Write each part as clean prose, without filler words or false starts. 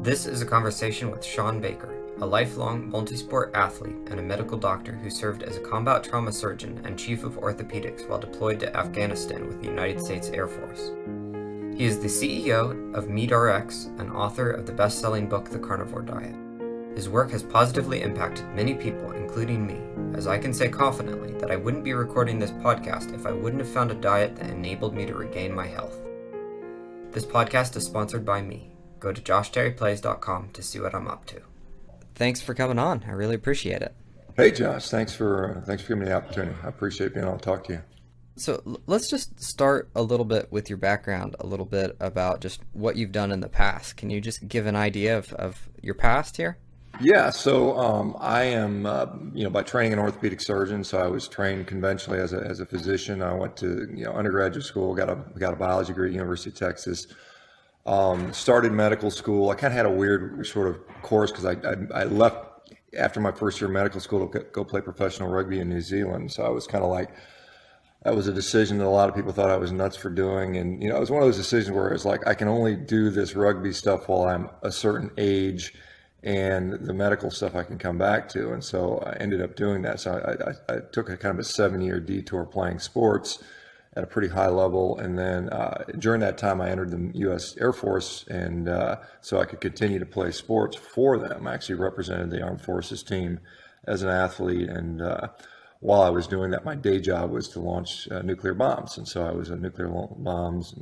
This is a conversation with Shawn Baker, a lifelong multi-sport athlete and a medical doctor who served as a combat trauma surgeon and chief of orthopedics while deployed to Afghanistan with the United States Air Force. He is the CEO of meatRX and author of the best-selling book, The Carnivore Diet. His work has positively impacted many people, including me, as I can say confidently that I wouldn't be recording this podcast if I wouldn't have found a diet that enabled me to regain my health. This podcast is sponsored by me. Go to joshterryplays.com to see what I'm up to. Thanks for coming on. I really appreciate it. Hey, Josh. Thanks for giving me the opportunity. I appreciate being able to talk to you. So let's just start a little bit with your background, a little bit about just what you've done in the past. Can you just give an idea of your past here? Yeah. So I am, by training an orthopedic surgeon. So I was trained conventionally as a physician. I went to undergraduate school, got a biology degree at University of Texas. Started medical school. I kind of had a weird sort of course because I left after my first year of medical school to go play professional rugby in New Zealand. So I was kind of like, that was a decision that a lot of people thought I was nuts for doing. And, it was one of those decisions where it's like, I can only do this rugby stuff while I'm a certain age, and the medical stuff I can come back to. And so I ended up doing that. So I took a kind of a 7-year detour playing sports at a pretty high level. And then during that time, I entered the U.S. Air Force, and so I could continue to play sports for them. I actually represented the Armed Forces team as an athlete. And while I was doing that, my day job was to launch nuclear bombs. And so I was a nuclear bombs,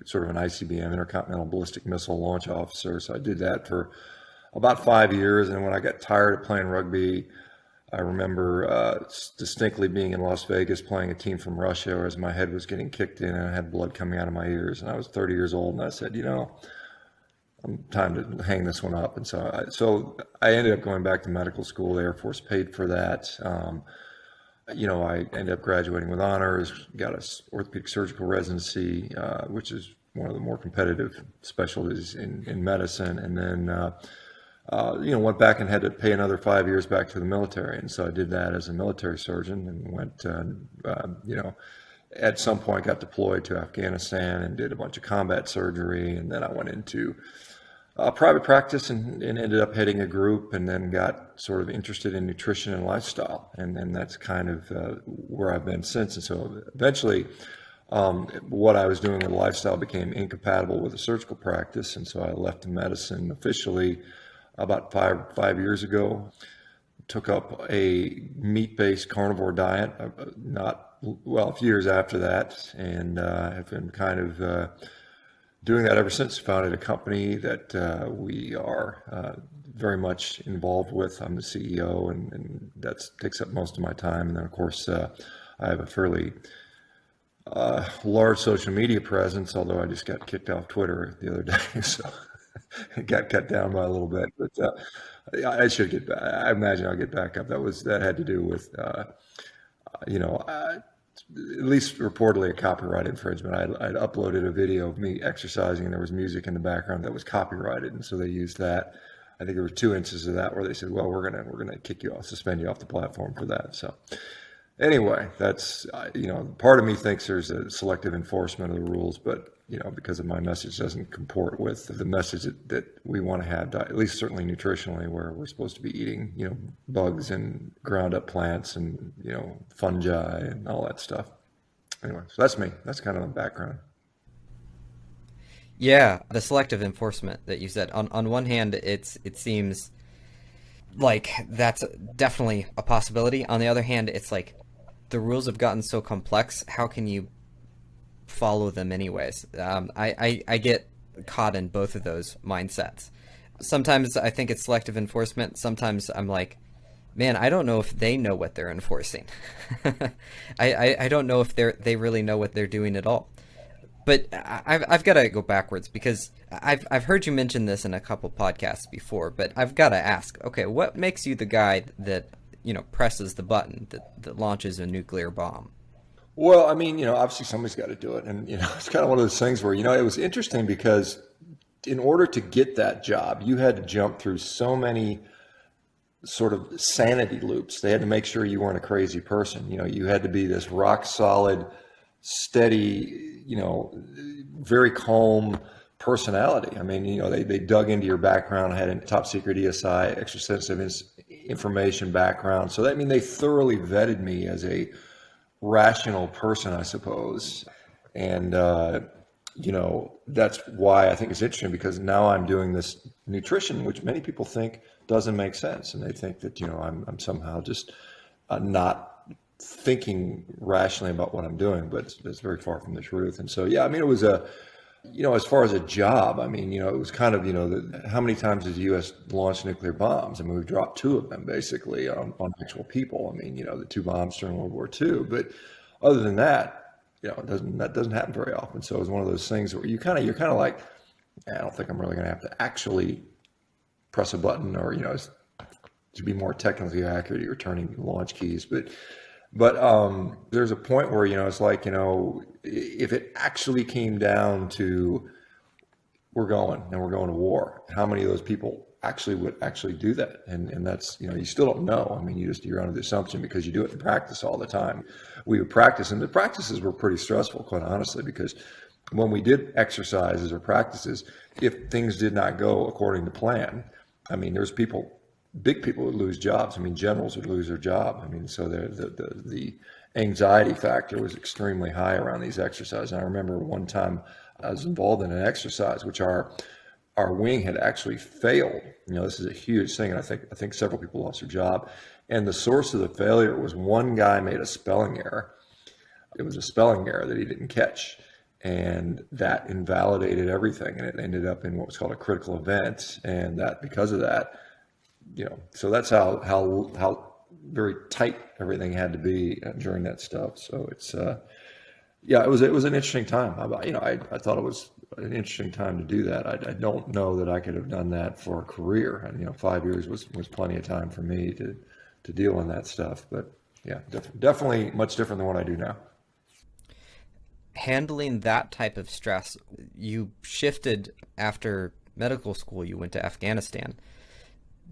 sort of an ICBM, Intercontinental Ballistic Missile Launch Officer. So I did that for about 5 years. And when I got tired of playing rugby, I remember distinctly being in Las Vegas playing a team from Russia as my head was getting kicked in and I had blood coming out of my ears. And I was 30 years old, and I said, I'm time to hang this one up. And so I ended up going back to medical school. The Air Force paid for that. I ended up graduating with honors, got an orthopedic surgical residency, which is one of the more competitive specialties in medicine. And then went back and had to pay another 5 years back to the military. And so I did that as a military surgeon and went, at some point got deployed to Afghanistan and did a bunch of combat surgery. And then I went into private practice and ended up heading a group, and then got sort of interested in nutrition and lifestyle. And then that's kind of where I've been since. And so eventually what I was doing with lifestyle became incompatible with a surgical practice. And so I left medicine officially about five years ago, took up a meat-based carnivore diet, a few years after that, and have been kind of doing that ever since. Founded a company that we are very much involved with. I'm the CEO, and that takes up most of my time. And then, of course, I have a fairly large social media presence, although I just got kicked off Twitter the other day, so it got cut down by a little bit, but I should get back. I imagine I'll get back up. That had to do with, at least reportedly a copyright infringement. I'd uploaded a video of me exercising, and there was music in the background that was copyrighted, and so they used that. I think there were 2 instances of that where they said, "Well, we're gonna kick you off, suspend you off the platform for that." So anyway, that's part of me thinks there's a selective enforcement of the rules, but because of my message doesn't comport with the message that we want to have, at least certainly nutritionally, where we're supposed to be eating, bugs and ground up plants and, fungi and all that stuff. Anyway, so that's me. That's kind of the background. Yeah, the selective enforcement that you said. On one hand, it seems like that's definitely a possibility. On the other hand, it's like the rules have gotten so complex. How can you follow them anyways? I get caught in both of those mindsets. Sometimes I think it's selective enforcement. Sometimes I'm like, man, I don't know if they know what they're enforcing. I don't know if they really know what they're doing at all. But I've got to go backwards, because I've heard you mention this in a couple podcasts before, but I've got to ask, okay, what makes you the guy that presses the button that launches a nuclear bomb? Well, I mean, obviously somebody's got to do it. And, it's kind of one of those things where, it was interesting because in order to get that job, you had to jump through so many sort of sanity loops. They had to make sure you weren't a crazy person. You had to be this rock solid, steady, very calm personality. I mean, they dug into your background, had a top secret ESI, extra sensitive information background. So that, I mean, they thoroughly vetted me as a rational person, I suppose. And, that's why I think it's interesting, because now I'm doing this nutrition, which many people think doesn't make sense. And they think that, I'm somehow just not thinking rationally about what I'm doing, but it's very far from the truth. And so, yeah, I mean, it was as far as a job, I mean, it was kind of, how many times has the U.S. launched nuclear bombs? I mean, we've dropped two of them basically on actual people. I mean, the two bombs during World War II. But other than that, that doesn't happen very often. So it was one of those things where you're kind of like, I don't think I'm really going to have to actually press a button, or, to be more technically accurate, you're turning launch keys. But there's a point where, it's like, if it actually came down to we're going to war, how many of those people actually would actually do that? And that's, you still don't know. I mean, you're under the assumption because you do it in practice all the time. We would practice, and the practices were pretty stressful, quite honestly, because when we did exercises or practices, if things did not go according to plan, I mean, there's big people would lose jobs. I mean, generals would lose their job. I mean, so the anxiety factor was extremely high around these exercises. And I remember one time I was involved in an exercise which our wing had actually failed. This is a huge thing, and I think several people lost their job. And the source of the failure was one guy made a spelling error. It was a spelling error that he didn't catch, and that invalidated everything. And it ended up in what was called a critical event. And that, because of that, so that's how very tight everything had to be during that stuff. So it's yeah, it was an interesting time. I thought it was an interesting time to do that. I don't know that I could have done that for a career. And 5 years was plenty of time for me to deal in that stuff. But yeah, definitely much different than what I do now. Handling that type of stress, you shifted after medical school, you went to Afghanistan.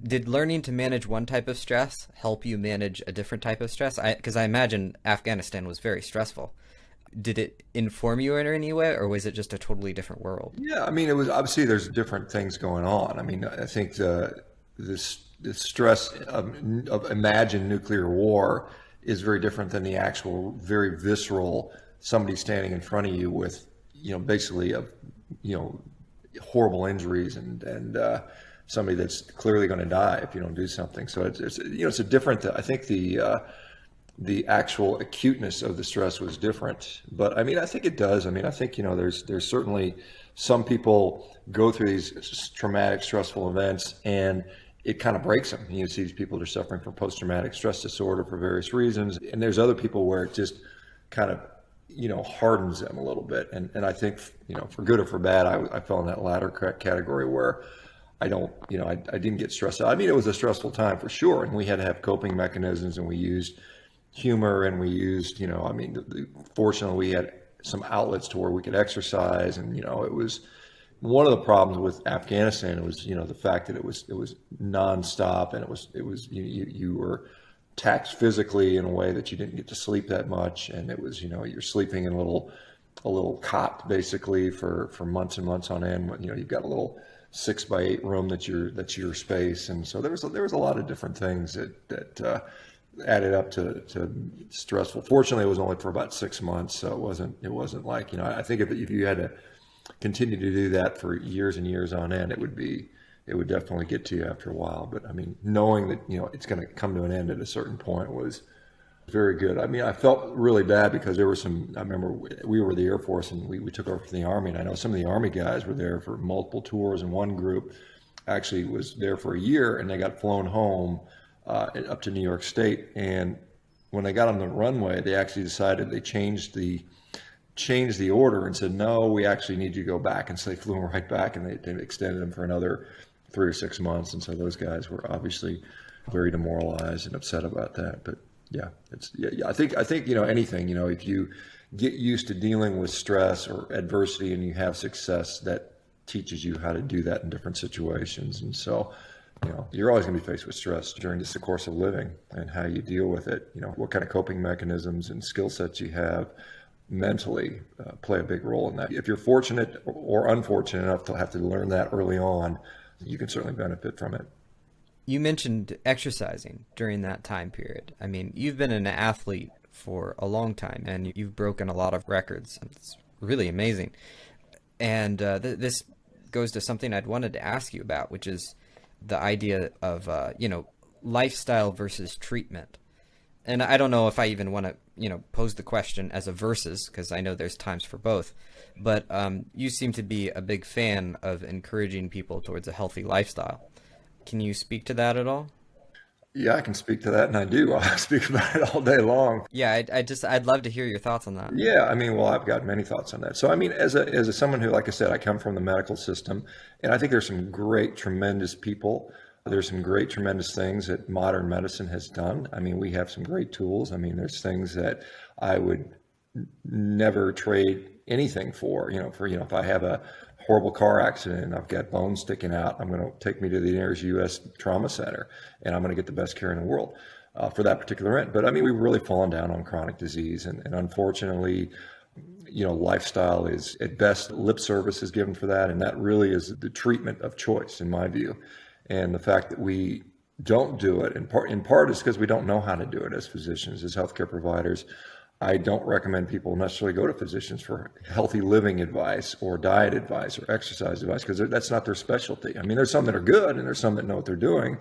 Did learning to manage one type of stress help you manage a different type of stress? Because I imagine Afghanistan was very stressful. Did it inform you in any way, or was it just a totally different world? Yeah, I mean, it was obviously there's different things going on. I mean, I think the stress of imagined nuclear war is very different than the actual very visceral somebody standing in front of you with basically you know horrible injuries and somebody that's clearly going to die if you don't do something. So it's a different. I think the actual acuteness of the stress was different. But I mean, I think it does. I mean, I think there's certainly some people go through these traumatic, stressful events, and it kind of breaks them. You see these people that are suffering from post-traumatic stress disorder for various reasons, and there's other people where it just kind of hardens them a little bit. And I think for good or for bad, I fell in that latter category where I don't, I didn't get stressed out. I mean, it was a stressful time for sure, and we had to have coping mechanisms, and we used humor, and we used, I mean, fortunately we had some outlets to where we could exercise, and it was one of the problems with Afghanistan. It was the fact that it was nonstop, and it was you were taxed physically in a way that you didn't get to sleep that much, and it was you're sleeping in a little cot basically for months and months on end. You've got a little 6x8 room that's your space, and so there was a lot of different things that added up to stressful. Fortunately, it was only for about 6 months, so it wasn't like I think if you had to continue to do that for years and years on end, it would definitely get to you after a while. But I mean, knowing that it's going to come to an end at a certain point was very good. I mean, I felt really bad because there were some. I remember we were the Air Force, and we took over from the Army, and I know some of the Army guys were there for multiple tours, and one group actually was there for a year, and they got flown home up to New York State. And when they got on the runway, they actually decided they changed the order and said, no, we actually need you to go back. And so they flew them right back, and they extended them for another 3 or 6 months. And so those guys were obviously very demoralized and upset about that. But yeah, I think anything, if you get used to dealing with stress or adversity and you have success, that teaches you how to do that in different situations. And so you're always going to be faced with stress during just the course of living, and how you deal with it, what kind of coping mechanisms and skill sets you have, mentally play a big role in that. If you're fortunate or unfortunate enough to have to learn that early on, you can certainly benefit from it. You mentioned exercising during that time period. I mean, you've been an athlete for a long time and you've broken a lot of records. It's really amazing. And this goes to something I'd wanted to ask you about, which is the idea of, lifestyle versus treatment. And I don't know if I even want to, pose the question as a versus, because I know there's times for both. But you seem to be a big fan of encouraging people towards a healthy lifestyle. Can you speak to that at all? Yeah, I can speak to that, and I do. I speak about it all day long. Yeah, I'd love to hear your thoughts on that. Yeah, I mean, well, I've got many thoughts on that. So, I mean, as a someone who, like I said, I come from the medical system, and I think there's some great, tremendous people. There's some great, tremendous things that modern medicine has done. I mean, we have some great tools. I mean, there's things that I would never trade anything for. If I have a horrible car accident and I've got bones sticking out, I'm going to take me to the nearest U.S. trauma center, and I'm going to get the best care in the world for that particular end. But I mean, we've really fallen down on chronic disease, and unfortunately, lifestyle is at best lip service is given for that, and that really is the treatment of choice, in my view. And the fact that we don't do it in part is because we don't know how to do it as physicians, as healthcare providers. I don't recommend people necessarily go to physicians for healthy living advice or diet advice or exercise advice, because that's not their specialty. I mean, there's some that are good and there's some that know what they're doing.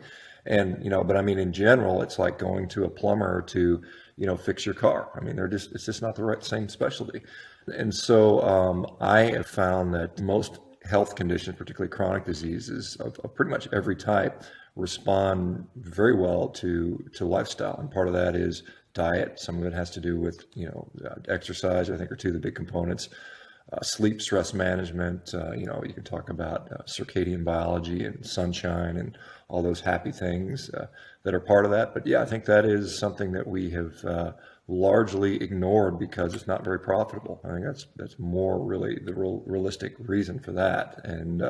And, but I mean, in general, it's like going to a plumber to, fix your car. I mean, it's just not the same specialty. And so I have found that most health conditions, particularly chronic diseases of pretty much every type, respond very well to lifestyle. And part of that is diet. Some of it has to do with, exercise, I think, are two of the big components. Sleep, stress management, you can talk about circadian biology and sunshine and all those happy things that are part of that. But yeah, I think that is something that we have largely ignored because it's not very profitable. I think that's more really the realistic reason for that. And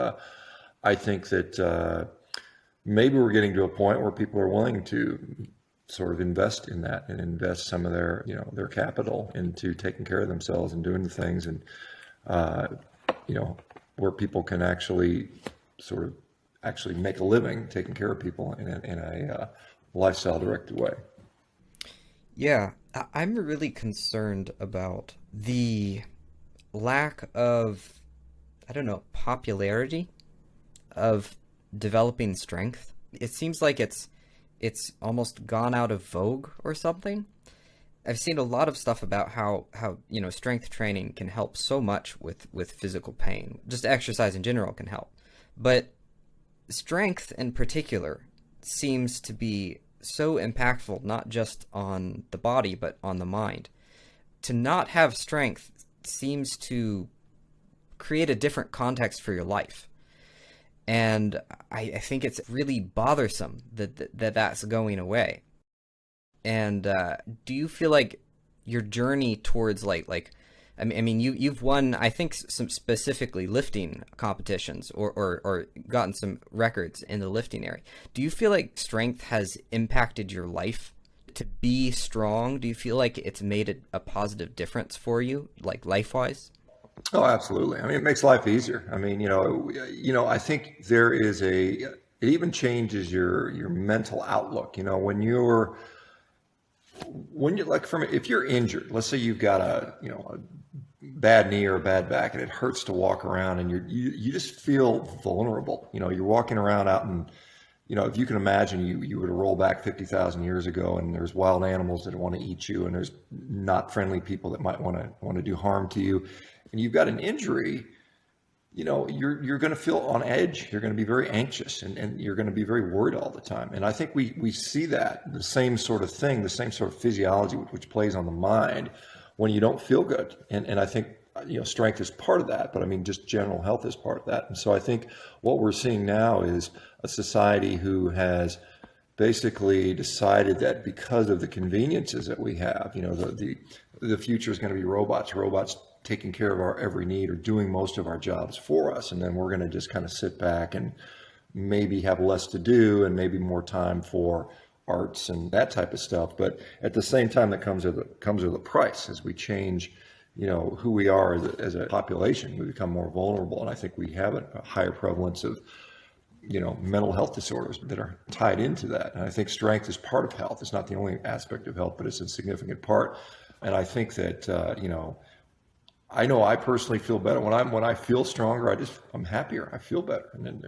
I think that maybe we're getting to a point where people are willing to sort of invest in that and invest some of their capital into taking care of themselves and doing the things, and where people can actually make a living taking care of people in a lifestyle directed way. Yeah, I'm really concerned about the lack of, I don't know, popularity of developing strength. It seems like it's almost gone out of vogue or something. I've seen a lot of stuff about how strength training can help so much with physical pain. Just exercise in general can help. But strength in particular seems to be so impactful, not just on the body, but on the mind. To not have strength seems to create a different context for your life. And I think it's really bothersome that's going away. And do you feel like your journey towards I mean you've won, I think, some specifically lifting competitions or gotten some records in the lifting area. Do you feel like strength has impacted your life to be strong? Do you feel like it's made a positive difference for you, like life-wise? Oh, absolutely. I mean, it makes life easier. I mean, I think it even changes your mental outlook. If you're injured, let's say you've got a bad knee or a bad back and it hurts to walk around, and you just feel vulnerable. You're walking around out, and if you can imagine, you were to roll back 50,000 years ago, and there's wild animals that want to eat you, and there's not friendly people that might want to do harm to you, and you've got an injury. You're going to feel on edge. You're going to be very anxious, and you're going to be very worried all the time. And I think we see the same sort of thing, the same sort of physiology which plays on the mind when you don't feel good. And I think strength is part of that, but I mean just general health is part of that. And so I think what we're seeing now is a society who has basically decided that because of the conveniences that we have, the future is going to be robots taking care of our every need or doing most of our jobs for us. And then we're going to just kind of sit back and maybe have less to do and maybe more time for arts and that type of stuff. But at the same time, that comes with a price as we change, who we are as a population. We become more vulnerable, and I think we have a higher prevalence of mental health disorders that are tied into that. And I think strength is part of health. It's not the only aspect of health, but it's a significant part. And I think that I know I personally feel better when I feel stronger. I'm happier. I feel better. And then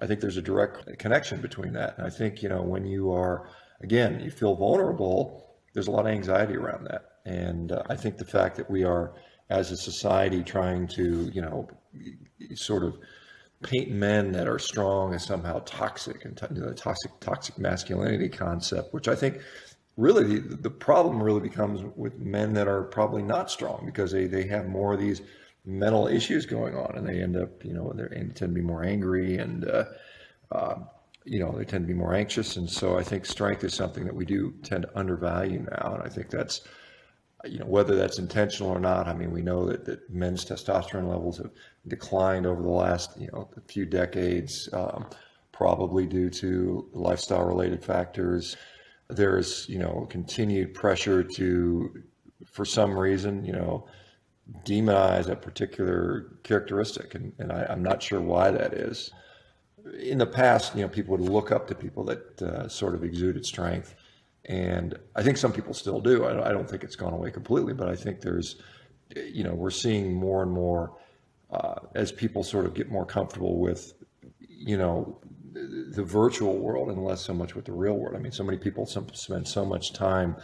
I think there's a direct connection between that. And I think when you are, again, you feel vulnerable, there's a lot of anxiety around that. And I think the fact that we are, as a society, trying to sort of paint men that are strong as somehow toxic, and the toxic masculinity concept, which I think really the problem really becomes with men that are probably not strong, because they have more of these mental issues going on, and they end up they tend to be more angry, and they tend to be more anxious. And so I think strength is something that we do tend to undervalue now, and I think that's whether that's intentional or not. I mean, we know that men's testosterone levels have declined over the last, few decades, probably due to lifestyle related factors. There's, continued pressure to, for some reason, demonize a particular characteristic. And I'm not sure why that is. In the past, people would look up to people that sort of exuded strength. And I think some people still do. I don't think it's gone away completely, but I think there's, we're seeing more and more as people sort of get more comfortable with, the virtual world and less so much with the real world. I mean, so many people spend so much time,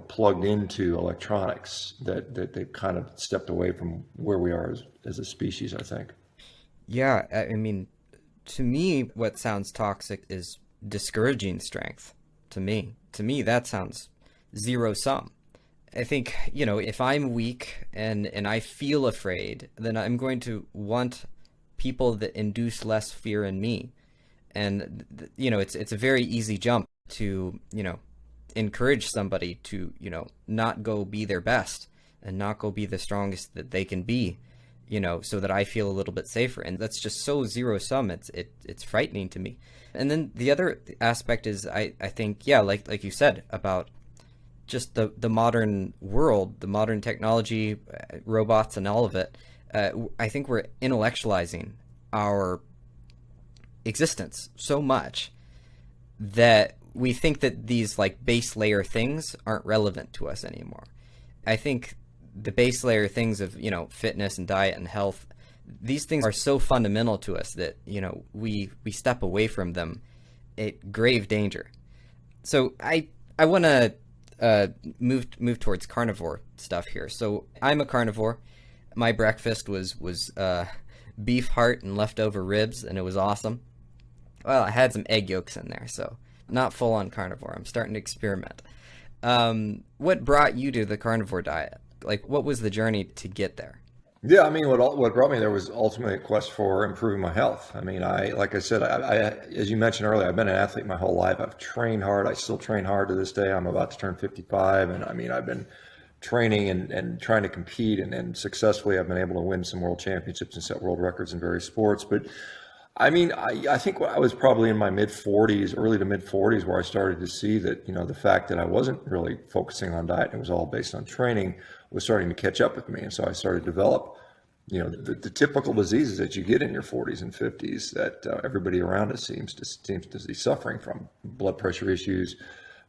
plugged into electronics that they've kind of stepped away from where we are as a species, I think. Yeah, I mean, to me, what sounds toxic is discouraging strength. To me, that sounds zero sum. I think, if I'm weak and I feel afraid, then I'm going to want people that induce less fear in me. And, it's a very easy jump to, encourage somebody to, not go be their best and not go be the strongest that they can be, so that I feel a little bit safer. And that's just so zero sum. It's frightening to me. And then the other aspect is I think, yeah, like you said about just the modern world, the modern technology, robots and all of it. I think we're intellectualizing our existence so much that we think that these like base layer things aren't relevant to us anymore. I think the base layer things of, fitness and diet and health, these things are so fundamental to us that, we step away from them at grave danger. So I want to move towards carnivore stuff here. So I'm a carnivore. My breakfast was beef heart and leftover ribs, and it was awesome. Well, I had some egg yolks in there, so not full on carnivore. I'm starting to experiment. What brought you to the carnivore diet? Like, what was the journey to get there? Yeah, I mean, what brought me there was ultimately a quest for improving my health. I mean, like I said, as you mentioned earlier, I've been an athlete my whole life. I've trained hard. I still train hard to this day. I'm about to turn 55, and I mean, I've been training and trying to compete, and successfully, I've been able to win some world championships and set world records in various sports. But I mean, I think I was probably in my mid 40s, early to mid 40s, where I started to see that, the fact that I wasn't really focusing on diet, it was all based on training, was starting to catch up with me. And so I started to develop, the typical diseases that you get in your 40s and 50s that everybody around us seems to be suffering from: blood pressure issues,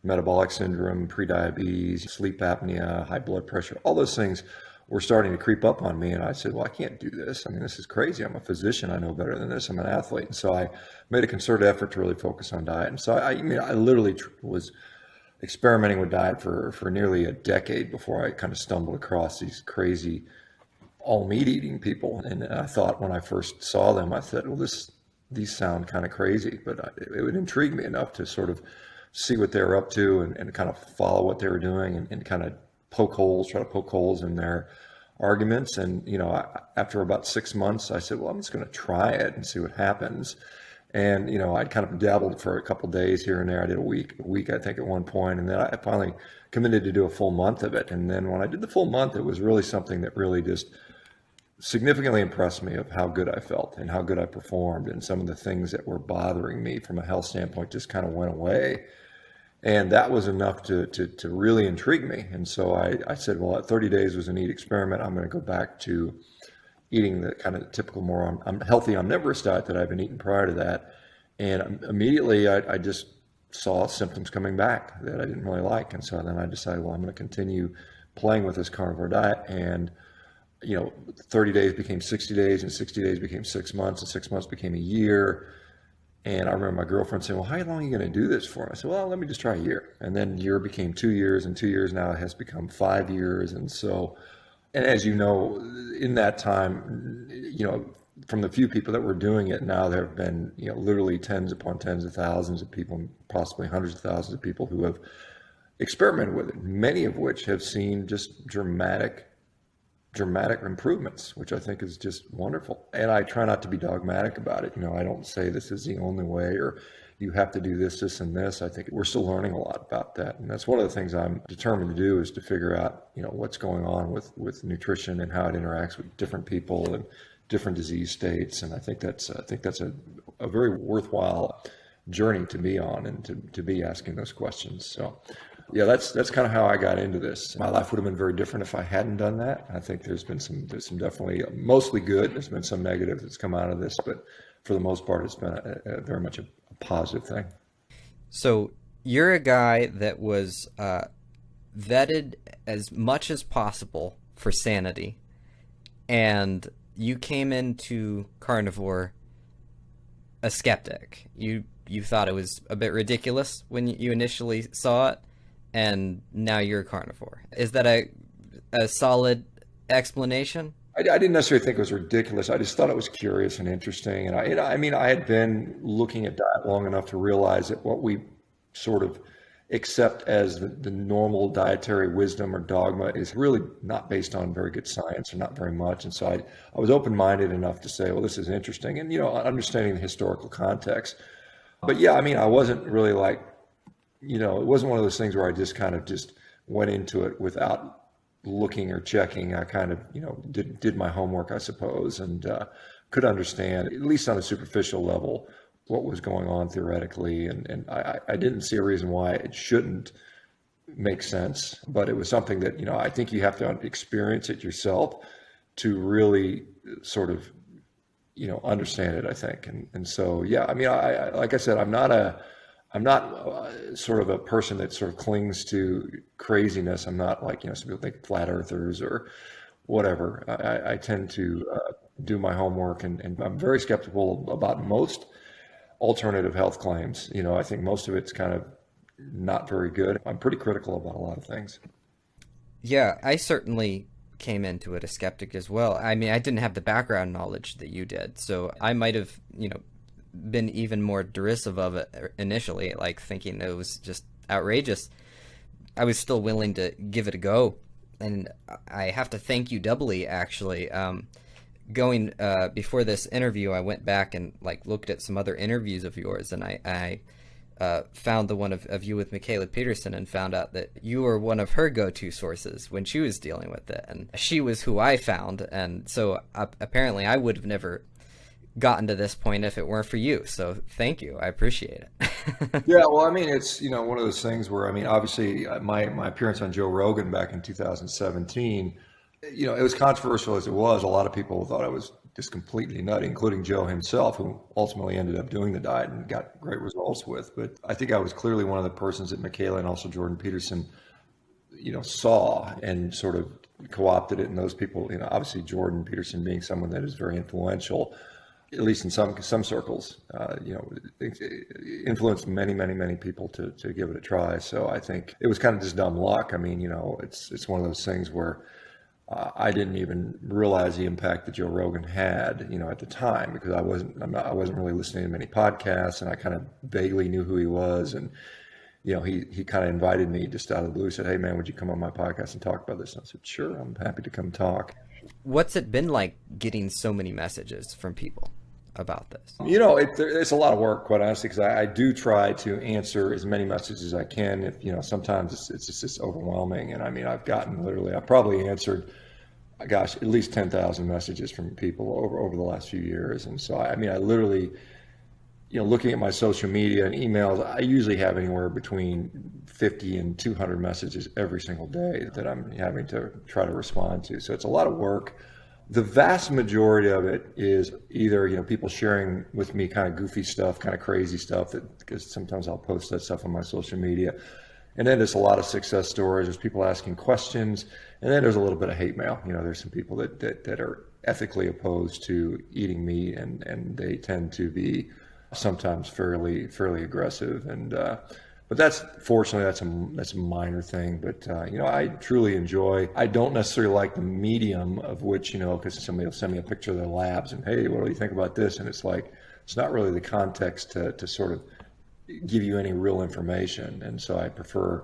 metabolic syndrome, prediabetes, sleep apnea, high blood pressure, all those things were starting to creep up on me. And I said, well, I can't do this. I mean, this is crazy. I'm a physician. I know better than this. I'm an athlete. And so I made a concerted effort to really focus on diet. And so I literally was experimenting with diet for nearly a decade before I kind of stumbled across these crazy all meat eating people. And I thought, when I first saw them, I thought, well, these sound kind of crazy, but it would intrigue me enough to sort of see what they were up to, and kind of follow what they were doing, and kind of try to poke holes in their arguments. And, after about 6 months, I said, well, I'm just going to try it and see what happens. And, I kind of dabbled for a couple of days here and there. I did a week, I think, at one point. And then I finally committed to do a full month of it. And then when I did the full month, it was really something that really just significantly impressed me, of how good I felt and how good I performed. And some of the things that were bothering me from a health standpoint just kind of went away. And that was enough to really intrigue me. And so I said, well, at 30 days was a neat experiment. I'm going to go back to eating the kind of typical more healthy omnivorous diet that I've been eating prior to that. And immediately I just saw symptoms coming back that I didn't really like. And so then I decided, well, I'm going to continue playing with this carnivore diet. And, 30 days became 60 days, and 60 days became 6 months, and 6 months became a year. And I remember my girlfriend saying, well, how long are you going to do this for? I said, well, let me just try a year. And then year became 2 years, and 2 years now it has become 5 years. And so, and as you know, in that time, from the few people that were doing it, now there have been, literally tens upon tens of thousands of people, possibly hundreds of thousands of people who have experimented with it, many of which have seen just dramatic improvements, which I think is just wonderful. And I try not to be dogmatic about it. I don't say this is the only way or you have to do this, this, and this. I think we're still learning a lot about that. And that's one of the things I'm determined to do is to figure out, what's going on with nutrition and how it interacts with different people and different disease states. And I think that's a very worthwhile journey to be on and to be asking those questions. So yeah, that's kind of how I got into this. My life would have been very different if I hadn't done that. I think there's some definitely mostly good. There's been some negative that's come out of this, but for the most part, it's been a very much a positive thing. So you're a guy that was vetted as much as possible for sanity, and you came into carnivore a skeptic. You thought it was a bit ridiculous when you initially saw it, and now you're a carnivore. Is that a solid explanation? I didn't necessarily think it was ridiculous. I just thought it was curious and interesting. And I had been looking at diet long enough to realize that what we sort of accept as the normal dietary wisdom or dogma is really not based on very good science or not very much. And so I was open-minded enough to say, well, this is interesting. And, understanding the historical context. But yeah, I wasn't really like, it wasn't one of those things where I just kind of just went into it without looking or checking. I kind of, did my homework, I suppose, and could understand, at least on a superficial level, what was going on theoretically. And I didn't see a reason why it shouldn't make sense, but it was something that, I think you have to experience it yourself to really sort of, understand it, I think. And so, yeah, I like I said, I'm not sort of a person that sort of clings to craziness. I'm not like, some people think flat earthers or whatever. I tend to do my homework, and I'm very skeptical about most alternative health claims. I think most of it's kind of not very good. I'm pretty critical about a lot of things. Yeah, I certainly came into it a skeptic as well. I didn't have the background knowledge that you did, so I might have, been even more derisive of it initially, like thinking it was just outrageous. I was still willing to give it a go, and I have to thank you doubly, actually. Going before this interview, I went back and looked at some other interviews of yours, and I found the one of you with Michaela Peterson, and found out that you were one of her go-to sources when she was dealing with it, and she was who I found, and so apparently I would have never gotten to this point if it weren't for you. So thank you. I appreciate it. Yeah, well, it's one of those things where obviously my appearance on Joe Rogan back in 2017, it was controversial as it was. A lot of people thought I was just completely nutty, including Joe himself, who ultimately ended up doing the diet and got great results with. But I think I was clearly one of the persons that Michaela and also Jordan Peterson, saw and sort of co-opted it. And those people, obviously Jordan Peterson being someone that is very influential, at least in some circles, influenced many people to give it a try. So I think it was kind of just dumb luck. It's one of those things where I didn't even realize the impact that Joe Rogan had, at the time, because I wasn't really listening to many podcasts, and I kind of vaguely knew who he was. And he kind of invited me just out of the blue, said, "Hey man, would you come on my podcast and talk about this?" And I said, "Sure, I'm happy to come talk." What's it been like getting so many messages from people about this? It's a lot of work, quite honestly, because I do try to answer as many messages as I can. If sometimes it's just overwhelming, and I've probably answered, gosh, at least 10,000 messages from people over the last few years, and so I literally looking at my social media and emails, I usually have anywhere between 50 and 200 messages every single day that I'm having to try to respond to. So it's a lot of work. The vast majority of it is either, people sharing with me kind of goofy stuff, kind of crazy stuff, because sometimes I'll post that stuff on my social media. And then there's a lot of success stories. There's people asking questions. And then there's a little bit of hate mail. There's some people that are ethically opposed to eating meat, and they tend to be sometimes fairly aggressive. And but fortunately that's a minor thing. But I truly enjoy. I don't necessarily like the medium of which, because somebody will send me a picture of their labs and, hey, what do you think about this? And it's like, it's not really the context to sort of give you any real information. And so I prefer,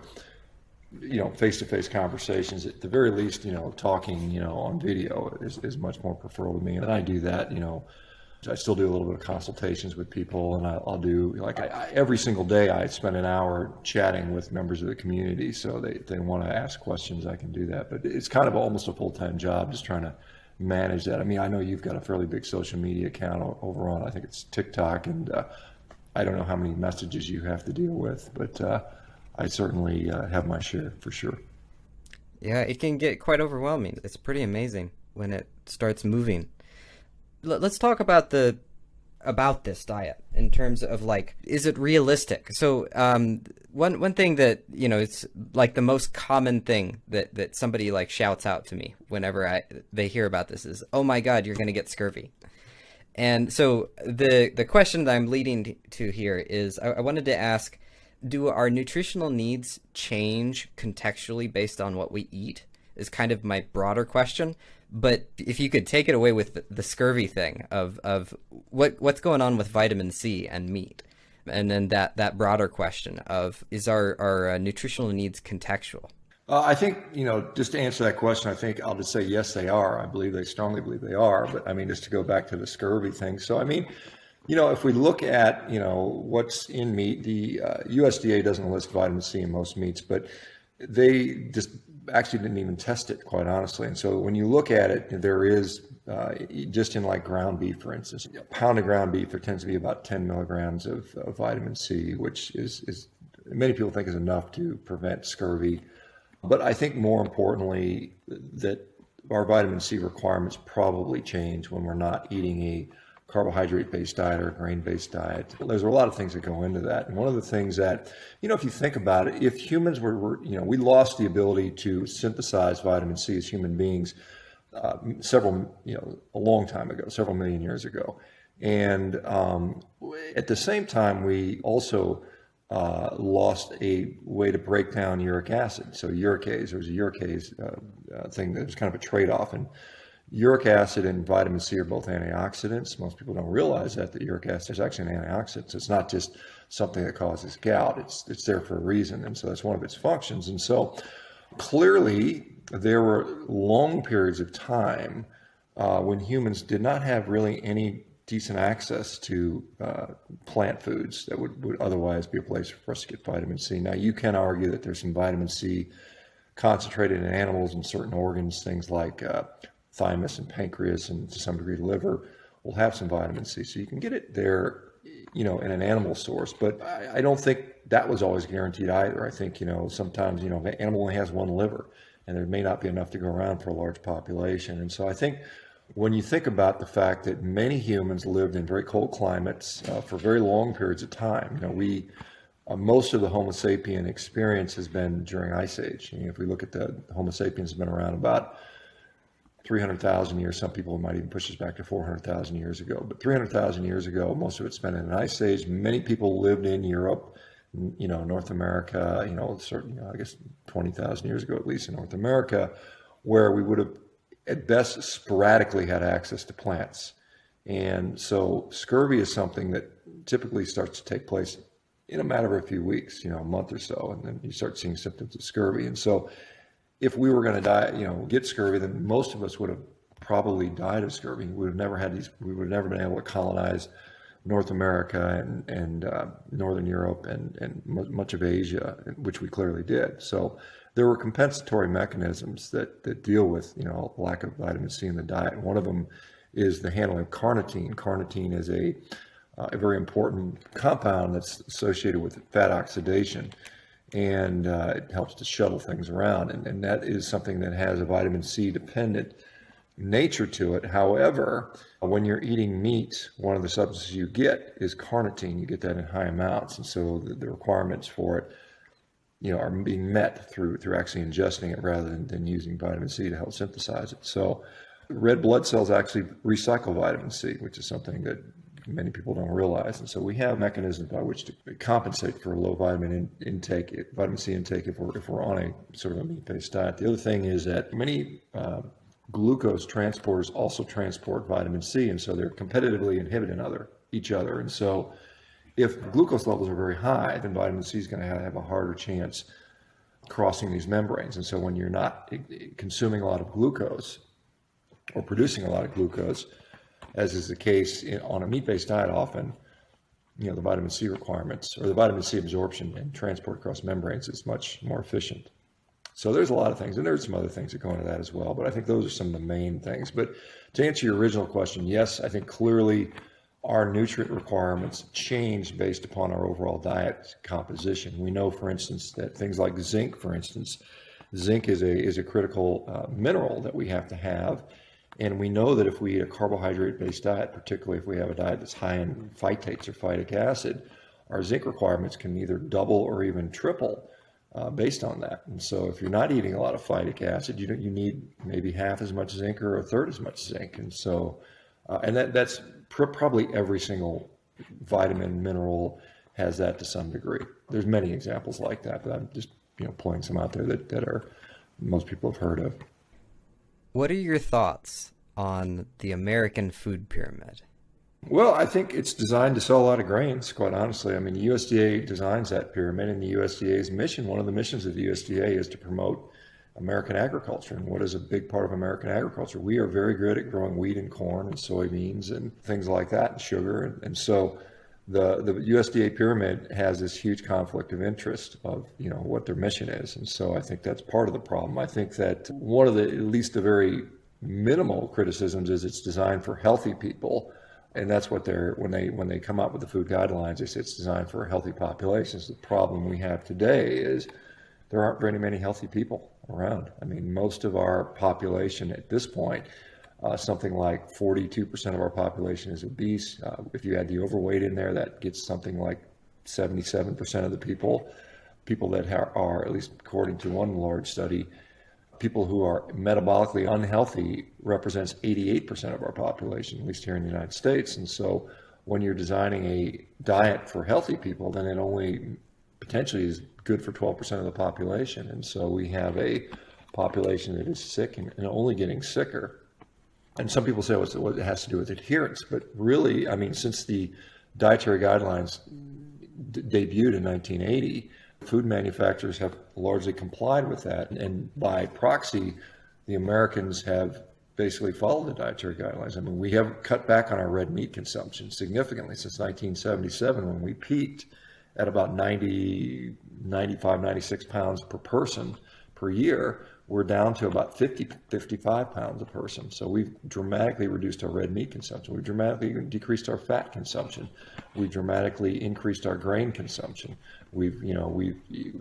face-to-face conversations. At the very least, talking, on video is much more preferable to me. And I do that, I still do a little bit of consultations with people, and I'll do, like, every single day I spend an hour chatting with members of the community. So they want to ask questions, I can do that. But it's kind of almost a full-time job, just trying to manage that. I mean, I know you've got a fairly big social media account over on, I think it's TikTok, and I don't know how many messages you have to deal with, but I certainly have my share for sure. Yeah, it can get quite overwhelming. It's pretty amazing when it starts moving. Let's talk about this diet in terms of, like, is it realistic? So one thing that, it's like the most common thing that somebody like shouts out to me whenever they hear about this is, oh my God, you're going to get scurvy. And so the question that I'm leading to here is, I wanted to ask, do our nutritional needs change contextually based on what we eat, is kind of my broader question. But if you could take it away with the scurvy thing of what's going on with vitamin C and meat, and then that broader question of, is our nutritional needs contextual? I think, just to answer that question, I think I'll just say yes, they are. They strongly believe they are. But I mean, just to go back to the scurvy thing. So, I mean, if we look at, what's in meat, the USDA doesn't list vitamin C in most meats, but they just actually didn't even test it, quite honestly. And so when you look at it, there is, just in like ground beef, for instance, a pound of ground beef, there tends to be about 10 milligrams of vitamin C, which is many people think is enough to prevent scurvy. But I think more importantly, that our vitamin C requirements probably change when we're not eating a carbohydrate-based diet or a grain-based diet. There's a lot of things that go into that. And one of the things that, if you think about it, if humans we lost the ability to synthesize vitamin C as human beings a long time ago, several million years ago. And at the same time, we also lost a way to break down uric acid. So uricase, there was a uricase thing that was kind of a trade-off. And uric acid and vitamin C are both antioxidants. Most people don't realize that uric acid is actually an antioxidant. So it's not just something that causes gout. It's there for a reason. And so that's one of its functions. And so clearly there were long periods of time when humans did not have really any decent access to plant foods that would otherwise be a place for us to get vitamin C. Now, you can argue that there's some vitamin C concentrated in animals and certain organs, things like thymus and pancreas, and to some degree liver, will have some vitamin C. So you can get it there, in an animal source. But I don't think that was always guaranteed either. I think, sometimes, an animal only has one liver, and there may not be enough to go around for a large population. And so I think when you think about the fact that many humans lived in very cold climates for very long periods of time, most of the Homo sapien experience has been during Ice Age. If we look at the Homo sapiens has been around about 300,000 years. Some people might even push us back to 400,000 years ago. But 300,000 years ago, most of it's been in an Ice Age. Many people lived in Europe, North America, I guess 20,000 years ago, at least in North America, where we would have at best sporadically had access to plants. And so scurvy is something that typically starts to take place in a matter of a few weeks, a month or so, and then you start seeing symptoms of scurvy. And so if we were going to die, get scurvy, then most of us would have probably died of scurvy. We would have never been able to colonize North America and Northern Europe and much of Asia, which we clearly did. So there were compensatory mechanisms that deal with, lack of vitamin C in the diet. And one of them is the handling of carnitine. Carnitine is a a very important compound that's associated with fat oxidation, and it helps to shuttle things around. And that is something that has a vitamin C dependent nature to it. However, when you're eating meat, one of the substances you get is carnitine. You get that in high amounts, and so the requirements for it, are being met through actually ingesting it rather than using vitamin C to help synthesize it. So, red blood cells actually recycle vitamin C, which is something that many people don't realize. And so we have mechanisms by which to compensate for low vitamin C intake if we're on a sort of a meat-based diet. The other thing is that many glucose transporters also transport vitamin C, and so they're competitively inhibiting each other. And so if glucose levels are very high, then vitamin C is going to have a harder chance crossing these membranes. And so when you're not consuming a lot of glucose or producing a lot of glucose, as is the case on a meat-based diet, often, the vitamin C requirements or the vitamin C absorption and transport across membranes is much more efficient. So there's a lot of things, and there's some other things that go into that as well, but I think those are some of the main things. But to answer your original question, yes, I think clearly our nutrient requirements change based upon our overall diet composition. We know, for instance, that things like zinc, zinc is a critical mineral that we have to have. And we know that if we eat a carbohydrate-based diet, particularly if we have a diet that's high in phytates or phytic acid, our zinc requirements can either double or even triple based on that. And so if you're not eating a lot of phytic acid, you need maybe half as much zinc or a third as much zinc. And so, that's probably every single vitamin, mineral has that to some degree. There's many examples like that, but I'm just pulling some out there that are most people have heard of. What are your thoughts on the American food pyramid? Well, I think it's designed to sell a lot of grains, quite honestly. I mean, the USDA designs that pyramid, and the USDA's mission, one of the missions of the USDA is to promote American agriculture. And what is a big part of American agriculture? We are very good at growing wheat and corn and soybeans and things like that, and sugar. And so the USDA pyramid has this huge conflict of interest of, what their mission is. And so I think that's part of the problem. I think that one of at least the very minimal criticisms is it's designed for healthy people. And that's what when they come up with the food guidelines, they say it's designed for healthy populations. The problem we have today is there aren't very many healthy people around. I mean, most of our population at this point, something like 42% of our population is obese. If you add the overweight in there, that gets something like 77% of the people that are, at least according to one large study, people who are metabolically unhealthy represents 88% of our population, at least here in the United States. And so when you're designing a diet for healthy people, then it only potentially is good for 12% of the population. And so we have a population that is sick and only getting sicker. And some people say, well, it has to do with adherence. But really, I mean, since the dietary guidelines debuted in 1980, food manufacturers have largely complied with that. And by proxy, the Americans have basically followed the dietary guidelines. I mean, we have cut back on our red meat consumption significantly since 1977, when we peaked at about 90, 95, 96 pounds per person per year. We're down to about 50, 55 pounds a person. So we've dramatically reduced our red meat consumption. We've dramatically decreased our fat consumption. We've dramatically increased our grain consumption. We've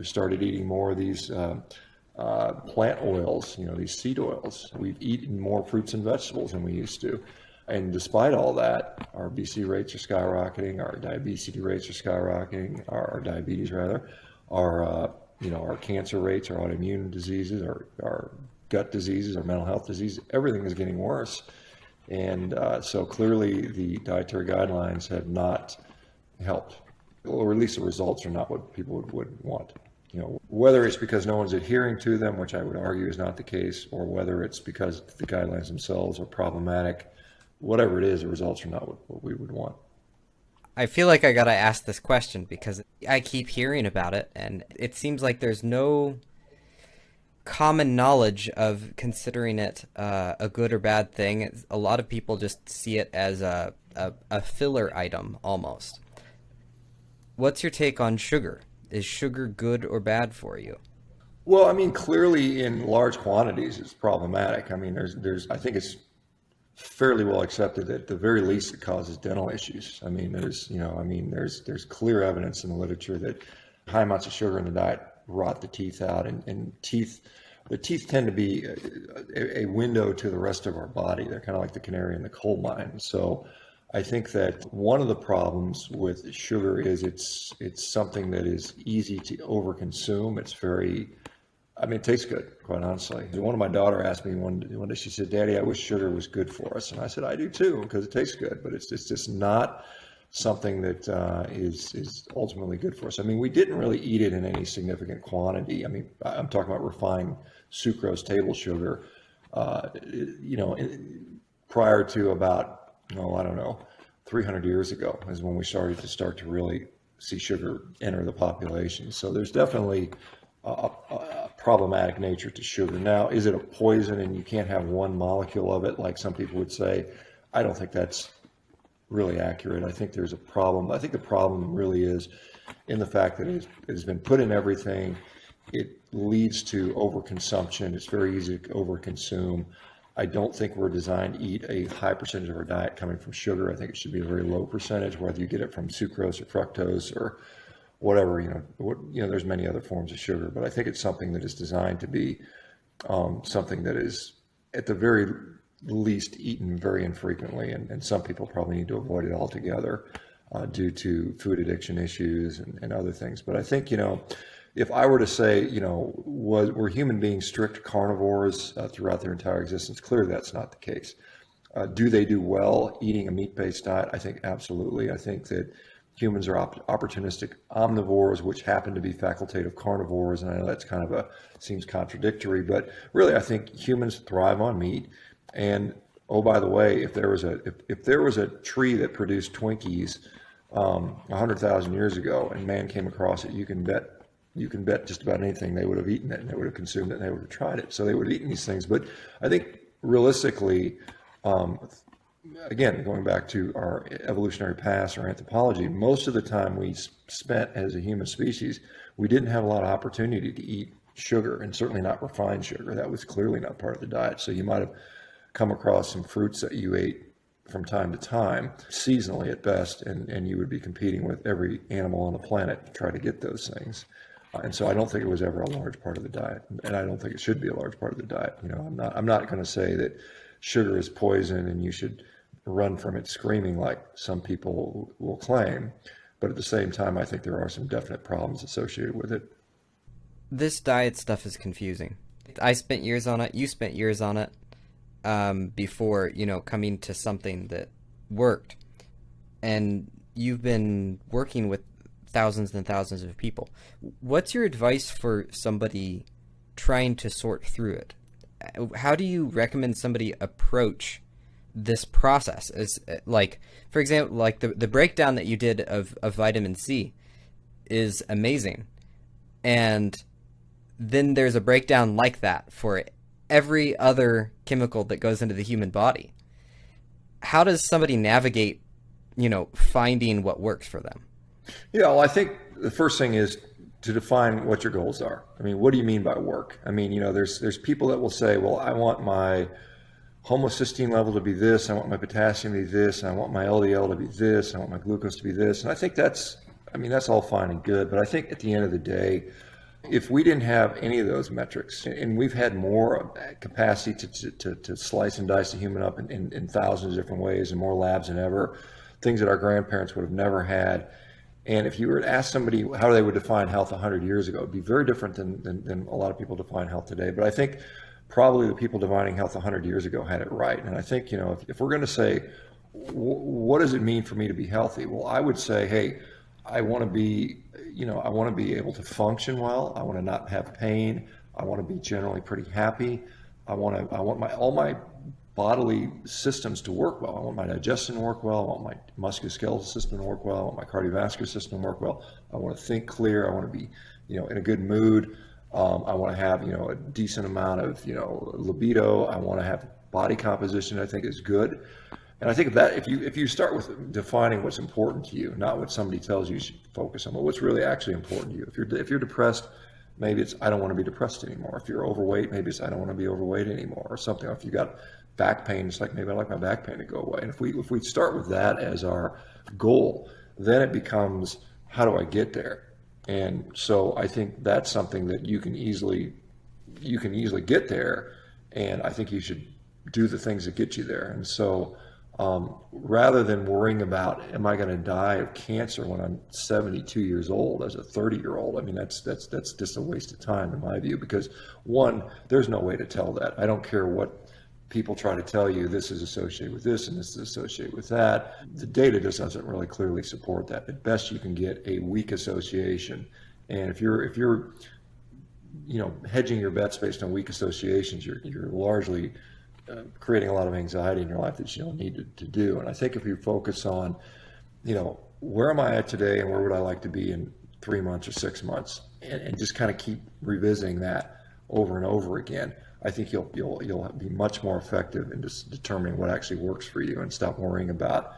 started eating more of these plant oils, these seed oils. We've eaten more fruits and vegetables than we used to. And despite all that, our obesity rates are skyrocketing, our diabetes rates are skyrocketing, our diabetes rather, our cancer rates, our autoimmune diseases, our gut diseases, our mental health diseases, everything is getting worse. And so clearly the dietary guidelines have not helped, or at least the results are not what people would want. Whether it's because no one's adhering to them, which I would argue is not the case, or whether it's because the guidelines themselves are problematic, whatever it is, the results are not what we would want. I feel like I gotta ask this question because I keep hearing about it, and it seems like there's no common knowledge of considering it a good or bad thing. A lot of people just see it as a filler item almost. What's your take on sugar? Is sugar good or bad for you? Well, I mean, clearly in large quantities, it's problematic. I mean, I think it's fairly well accepted that at the very least it causes dental issues. I mean, there's clear evidence in the literature that high amounts of sugar in the diet rot the teeth out, and the teeth tend to be a window to the rest of our body. They're kind of like the canary in the coal mine. So I think that one of the problems with sugar is it's something that is easy to overconsume. It's very, I mean, it tastes good, quite honestly. One of my daughter asked me one day, she said, "Daddy, I wish sugar was good for us." And I said, "I do too, because it tastes good, but it's just not something that is ultimately good for us." I mean, we didn't really eat it in any significant quantity. I mean, I'm talking about refined sucrose table sugar, you know, prior to about, I don't know, 300 years ago is when we started to really see sugar enter the population. So there's definitely a problematic nature to sugar. Now, is it a poison and you can't have one molecule of it, like some people would say? I don't think that's really accurate. I think there's a problem. I think the problem really is in the fact that it has been put in everything. It leads to overconsumption. It's very easy to overconsume. I don't think we're designed to eat a high percentage of our diet coming from sugar. I think it should be a very low percentage, whether you get it from sucrose or fructose or whatever. There's many other forms of sugar, but I think it's something that is designed to be something that is at the very least eaten very infrequently, and some people probably need to avoid it altogether due to food addiction issues and other things. But I think, if I were to say, were human beings strict carnivores throughout their entire existence? Clearly, that's not the case. Do they do well eating a meat-based diet? I think absolutely. I think that humans are opportunistic omnivores, which happen to be facultative carnivores, and I know that's kind of seems contradictory, but really, I think humans thrive on meat. And oh, by the way, if there was a tree that produced Twinkies 100,000 years ago, and man came across it, you can bet just about anything they would have eaten it, and they would have consumed it, and they would have tried it. So they would have eaten these things. But I think realistically, again, going back to our evolutionary past or anthropology, most of the time we spent as a human species, we didn't have a lot of opportunity to eat sugar, and certainly not refined sugar. That was clearly not part of the diet. So you might have come across some fruits that you ate from time to time, seasonally at best, and you would be competing with every animal on the planet to try to get those things. And so I don't think it was ever a large part of the diet, and I don't think it should be a large part of the diet. I'm not going to say that sugar is poison and you should run from it screaming like some people will claim, but at the same time, I think there are some definite problems associated with it. This diet stuff is confusing. I spent years on it. You spent years on it before, coming to something that worked. And you've been working with thousands and thousands of people. What's your advice for somebody trying to sort through it? How do you recommend somebody approach this process? Is like, for example, like the breakdown that you did of vitamin C is amazing. And then there's a breakdown like that for every other chemical that goes into the human body. How does somebody navigate, finding what works for them? Yeah, well, I think the first thing is to define what your goals are. I mean, what do you mean by work? I mean, there's people that will say, well, I want my homocysteine level to be this, I want my potassium to be this, and I want my LDL to be this, I want my glucose to be this. And I think that's all fine and good, but I think at the end of the day, if we didn't have any of those metrics, and we've had more capacity to slice and dice the human up in thousands of different ways and more labs than ever, things that our grandparents would have never had. And if you were to ask somebody how they would define health 100 years ago, it'd be very different than a lot of people define health today. But I think probably the people defining health 100 years ago had it right. And I think, if we're going to say, what does it mean for me to be healthy? Well, I would say, hey, I want to be able to function well. I want to not have pain. I want to be generally pretty happy. I want all my bodily systems to work well. I want my digestion to work well. I want my musculoskeletal system to work well. I want my cardiovascular system to work well. I want to think clear. I want to be, in a good mood. I want to have, a decent amount of, libido. I want to have body composition I think is good. And I think that if you start with defining what's important to you, not what somebody tells you should focus on, but what's really actually important to you. If you're depressed, maybe it's I don't want to be depressed anymore. If you're overweight, maybe it's I don't want to be overweight anymore, or something. Or if you got back pain. It's like, maybe I'd like my back pain to go away. And if we start with that as our goal, then it becomes, how do I get there? And so I think that's something that you can easily get there, and I think you should do the things that get you there. And so, rather than worrying about, am I going to die of cancer when I'm 72 years old as a 30-year-old? I mean, that's just a waste of time in my view, because one, there's no way to tell that. I don't care what people try to tell you, this is associated with this and this is associated with that. The data just doesn't really clearly support that. At best, you can get a weak association. And if you're hedging your bets based on weak associations, you're largely creating a lot of anxiety in your life that you don't need to do. And I think if you focus on, where am I at today and where would I like to be in 3 months or 6 months, and just kind of keep revisiting that over and over again, I think you'll be much more effective in just determining what actually works for you, and stop worrying about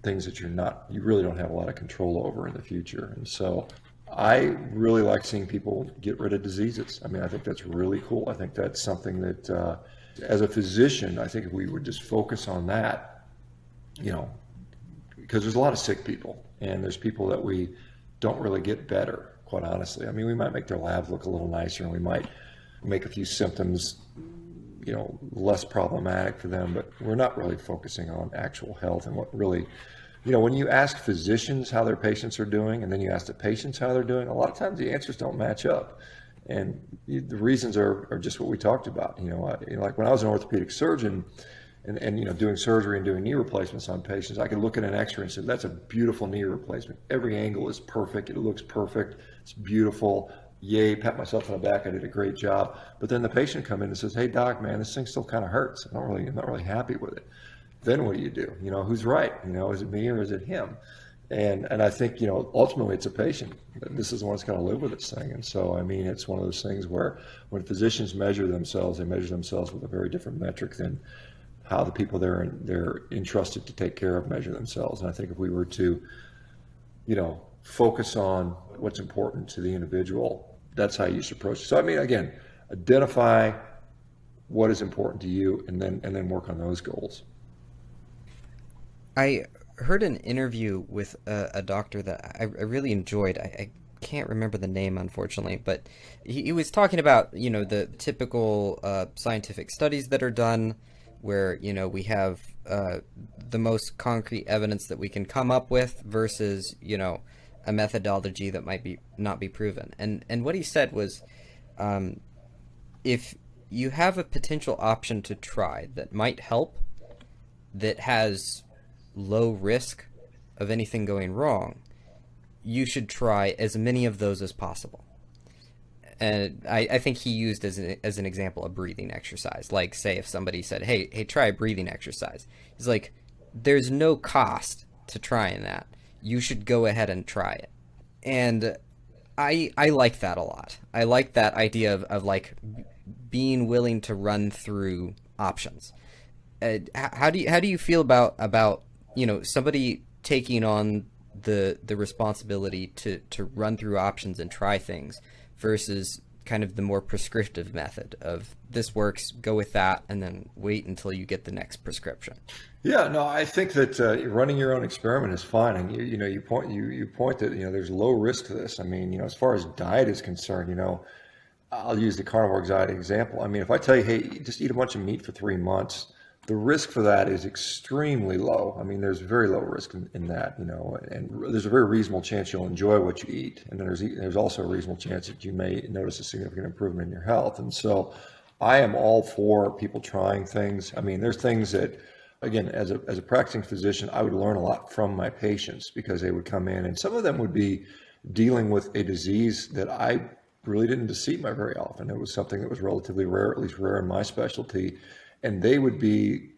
things that you really don't have a lot of control over in the future. And so I really like seeing people get rid of diseases. I mean, I think that's really cool. I think that's something that, as a physician, I think if we would just focus on that, because there's a lot of sick people, and there's people that we don't really get better, quite honestly. I mean, we might make their labs look a little nicer, and we might make a few symptoms, less problematic for them, but we're not really focusing on actual health and what really, when you ask physicians how their patients are doing, and then you ask the patients how they're doing, a lot of times the answers don't match up. And the reasons are just what we talked about. Like when I was an orthopedic surgeon and doing surgery and doing knee replacements on patients, I could look at an x-ray and say, that's a beautiful knee replacement. Every angle is perfect. It looks perfect. It's beautiful. Yay, pat myself on the back. I did a great job. But then the patient come in and says, hey doc, man, this thing still kind of hurts. I'm not really happy with it. Then what do? Who's right? Is it me or is it him? And I think, ultimately it's a patient. This is the one that's going to live with this thing. And so, I mean, it's one of those things where when physicians measure themselves, they measure themselves with a very different metric than how the people they're entrusted to take care of measure themselves. And I think if we were to, focus on what's important to the individual, that's how you should approach it. So, I mean, again, identify what is important to you, and then work on those goals. I heard an interview with a doctor that I really enjoyed. I can't remember the name, unfortunately, but he was talking about, the typical scientific studies that are done where, we have the most concrete evidence that we can come up with versus, a methodology that might not be proven. And what he said was, if you have a potential option to try that might help, that has low risk of anything going wrong, you should try as many of those as possible. And I think he used as an example a breathing exercise. Like, say if somebody said, hey, try a breathing exercise. He's like, there's no cost to trying that. You should go ahead and try it. And I like that a lot. I like that idea of like being willing to run through options. How do you feel about somebody taking on the responsibility to run through options and try things versus kind of the more prescriptive method of this works, go with that, and then wait until you get the next prescription? Yeah, no, I think that running your own experiment is fine, and you point that there's low risk to this. I mean, as far as diet is concerned, I'll use the carnivore anxiety example. I mean, if I tell you, hey, just eat a bunch of meat for 3 months, the risk for that is extremely low. I mean, there's very low risk in that, and there's a very reasonable chance you'll enjoy what you eat. And then there's also a reasonable chance that you may notice a significant improvement in your health. And so I am all for people trying things. I mean, there's things that, again, as a practicing physician, I would learn a lot from my patients, because they would come in and some of them would be dealing with a disease that I really didn't see very often. It was something that was relatively rare, at least rare in my specialty. And they would be,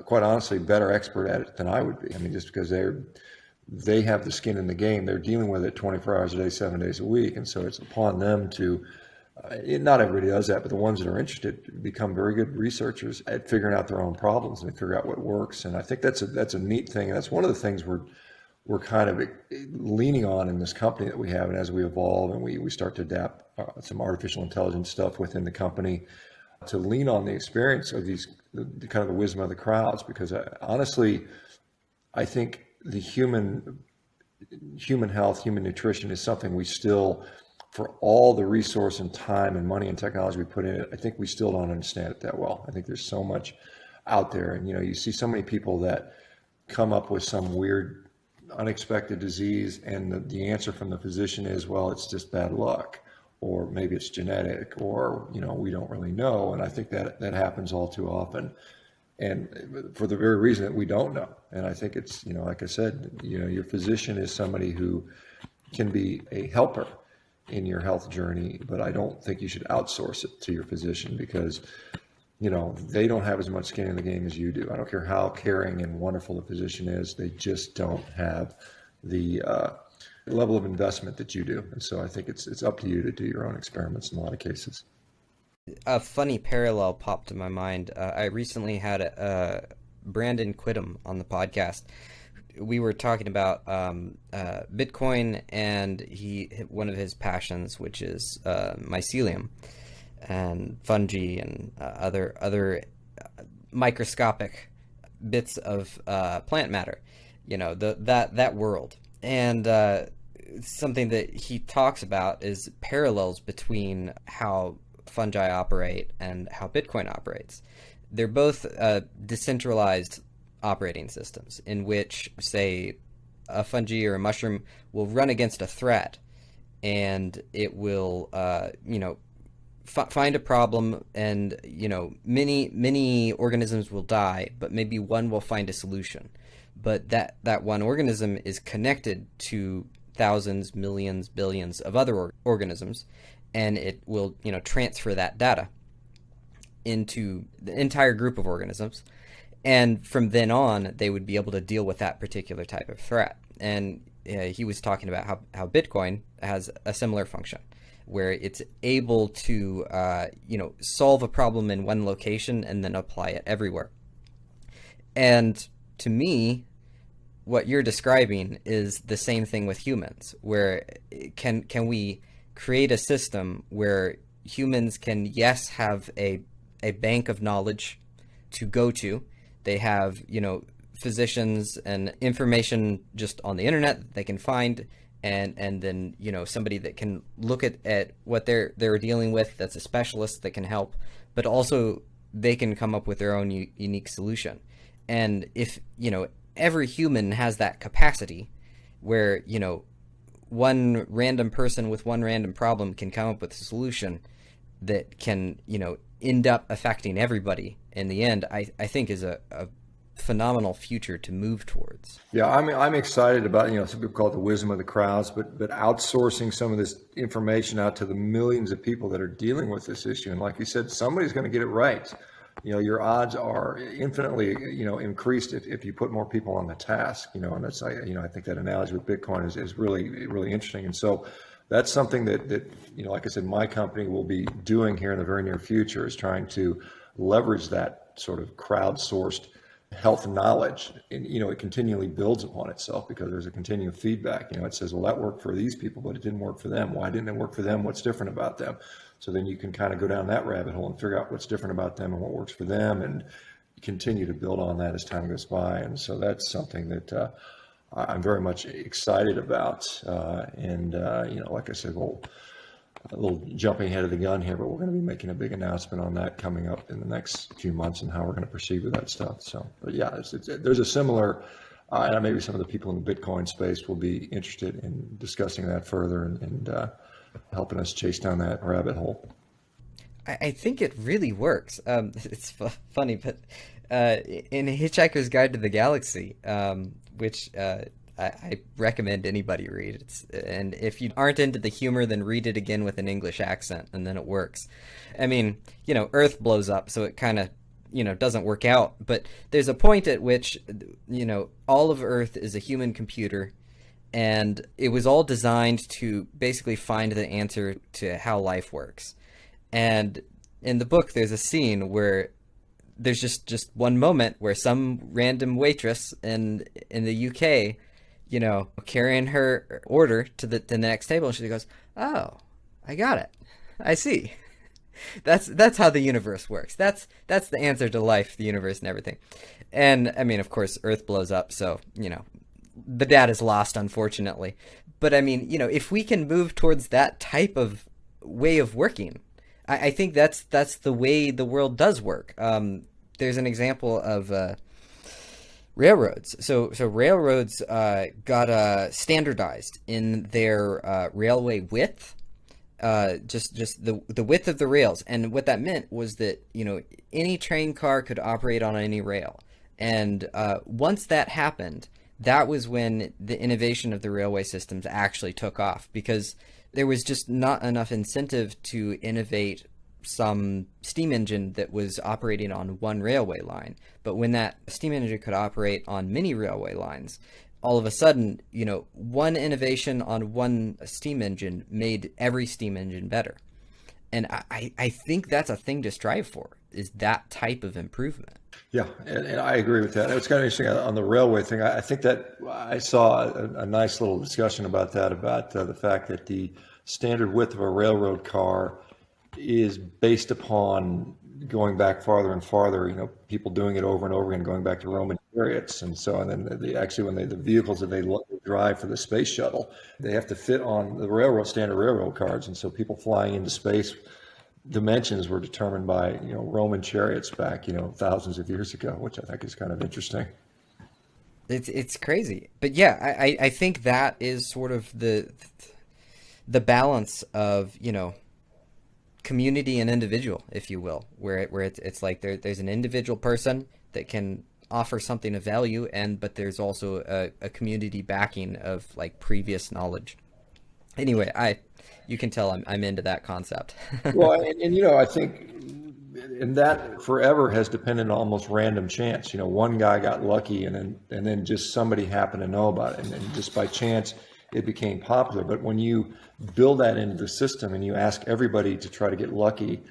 quite honestly, better expert at it than I would be. I mean, just because they have the skin in the game. They're dealing with it 24 hours a day, 7 days a week. And so it's upon them to, not everybody does that, but the ones that are interested become very good researchers at figuring out their own problems and figure out what works. And I think that's a neat thing. And that's one of the things we're kind of leaning on in this company that we have. And as we evolve and we start to adapt some artificial intelligence stuff within the company, to lean on the experience of these the kind of the wisdom of the crowds, because honestly, I think the human health, human nutrition is something we still, for all the resource and time and money and technology we put in it, I think we still don't understand it that well. I think there's so much out there, and you see so many people that come up with some weird, unexpected disease, and the answer from the physician is, well, it's just bad luck, or maybe it's genetic, or we don't really know. And I think that happens all too often, and for the very reason that we don't know. And I think it's, like I said, your physician is somebody who can be a helper in your health journey, but I don't think you should outsource it to your physician, because they don't have as much skin in the game as you do. I don't care how caring and wonderful the physician is, they just don't have the level of investment that you do. And so I think it's up to you to do your own experiments in a lot of cases. A funny parallel popped to my mind. I recently had Brandon Quittem on the podcast. We were talking about Bitcoin, and one of his passions, which is mycelium and fungi and other microscopic bits of plant matter, that world. And something that he talks about is parallels between how fungi operate and how Bitcoin operates. They're both decentralized operating systems in which, say, a fungi or a mushroom will run against a threat, and it will, find a problem, and many organisms will die, but maybe one will find a solution. But that one organism is connected to thousands, millions, billions of other organisms, and it will transfer that data into the entire group of organisms, and from then on they would be able to deal with that particular type of threat. And he was talking about how Bitcoin has a similar function, where it's able to solve a problem in one location and then apply it everywhere. And to me, what you're describing is the same thing with humans, where can we create a system where humans can, yes, have a bank of knowledge to go to. They have, physicians and information just on the internet that they can find, and then somebody that can look at what they're dealing with, that's a specialist that can help, but also they can come up with their own unique solution. And if every human has that capacity, where one random person with one random problem can come up with a solution that can end up affecting everybody in the end, I think is a phenomenal future to move towards. Yeah, I'm excited about, some people call it the wisdom of the crowds, but outsourcing some of this information out to the millions of people that are dealing with this issue. And like you said, somebody's going to get it right. Your odds are infinitely, increased if you put more people on the task, and that's, I think that analogy with Bitcoin is really, really interesting. And so that's something that, like I said, my company will be doing here in the very near future, is trying to leverage that sort of crowdsourced health knowledge. And it continually builds upon itself, because there's a continual feedback. It says, well, that worked for these people, but it didn't work for them. Why didn't it work for them? What's different about them? So then you can kind of go down that rabbit hole and figure out what's different about them and what works for them, and continue to build on that as time goes by. And so that's something that I'm very much excited about. Like I said, a little jumping ahead of the gun here, but we're going to be making a big announcement on that coming up in the next few months, and how we're going to proceed with that stuff. So, but yeah, there's a similar, and maybe some of the people in the Bitcoin space will be interested in discussing that further, and helping us chase down that rabbit hole. I think it really works. It's funny, but in Hitchhiker's Guide to the Galaxy, which I recommend anybody read. And if you aren't into the humor, then read it again with an English accent, and then it works. I mean, Earth blows up, so it kind of, doesn't work out. But there's a point at which, all of Earth is a human computer, and it was all designed to basically find the answer to how life works. And in the book, there's a scene where there's just one moment where some random waitress in the UK, carrying her order to the next table, and she goes, "Oh, I got it. I see." That's how the universe works. That's the answer to life, the universe, and everything. And I mean, of course, Earth blows up, so the data is lost, unfortunately. But I mean, if we can move towards that type of way of working, I think that's the way the world does work. There's an example of railroads. So railroads got standardized in their railway width, just the width of the rails, and what that meant was that any train car could operate on any rail, and once that happened, that was when the innovation of the railway systems actually took off, because there was just not enough incentive to innovate some steam engine that was operating on one railway line. But when that steam engine could operate on many railway lines, all of a sudden, one innovation on one steam engine made every steam engine better. And I think that's a thing to strive for, is that type of improvement. Yeah, and I agree with that. It's kind of interesting on the railway thing. I think that I saw a nice little discussion about that, about the fact that the standard width of a railroad car is based upon going back farther and farther, people doing it over and over again, going back to Roman chariots. And so, and then actually, when the vehicles that they drive for the space shuttle, they have to fit on the standard railroad cars. And so people flying into space, dimensions were determined by, Roman chariots back, thousands of years ago, which I think is kind of interesting. It's crazy. But yeah, I think that is sort of the balance of, community and individual, if you will, where it's like there's an individual person that can offer something of value, but there's also a community backing of like previous knowledge. Anyway, you can tell I'm into that concept. Well, and I think, and that forever has depended on almost random chance. One guy got lucky, and then just somebody happened to know about it, and just by chance it became popular. But when you build that into the system and you ask everybody to try to get lucky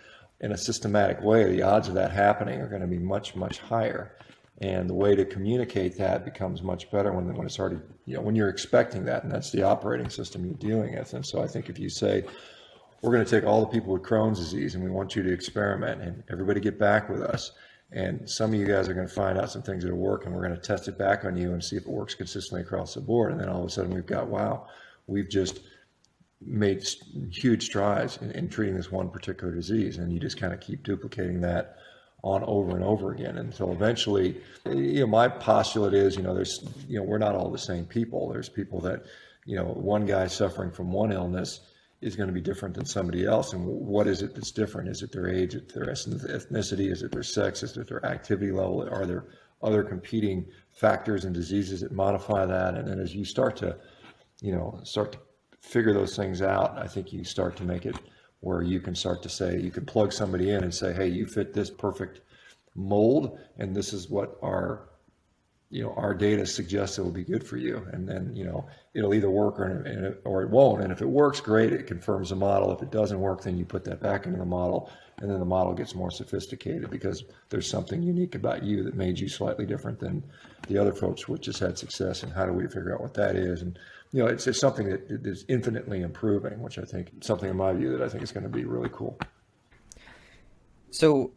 in a systematic way, the odds of that happening are going to be much, much higher. And the way to communicate that becomes much better when it's already, when you're expecting that, and that's the operating system you're dealing with. And so I think if you say, we're going to take all the people with Crohn's disease and we want you to experiment and everybody get back with us, and some of you guys are going to find out some things that work, and we're going to test it back on you and see if it works consistently across the board. And then all of a sudden we've got, wow, we've just made huge strides in treating this one particular disease. And you just kind of keep duplicating that on over and over again until eventually, my postulate is, we're not all the same people. There's people that, one guy suffering from one illness is going to be different than somebody else. And what is it that's different? Is it their age? Is it their ethnicity? Is it their sex? Is it their activity level? Are there other competing factors and diseases that modify that? And then as you start to figure those things out, I think you start to make it where you can start to say, you can plug somebody in and say, hey, you fit this perfect mold, and this is what our data suggests it will be good for you. And then, it'll either work or it won't. And if it works, great, it confirms the model. If it doesn't work, then you put that back into the model, and then the model gets more sophisticated because there's something unique about you that made you slightly different than the other folks which just had success. And how do we figure out what that is? And, it's something that is infinitely improving, which I think something in my view that I think is going to be really cool. So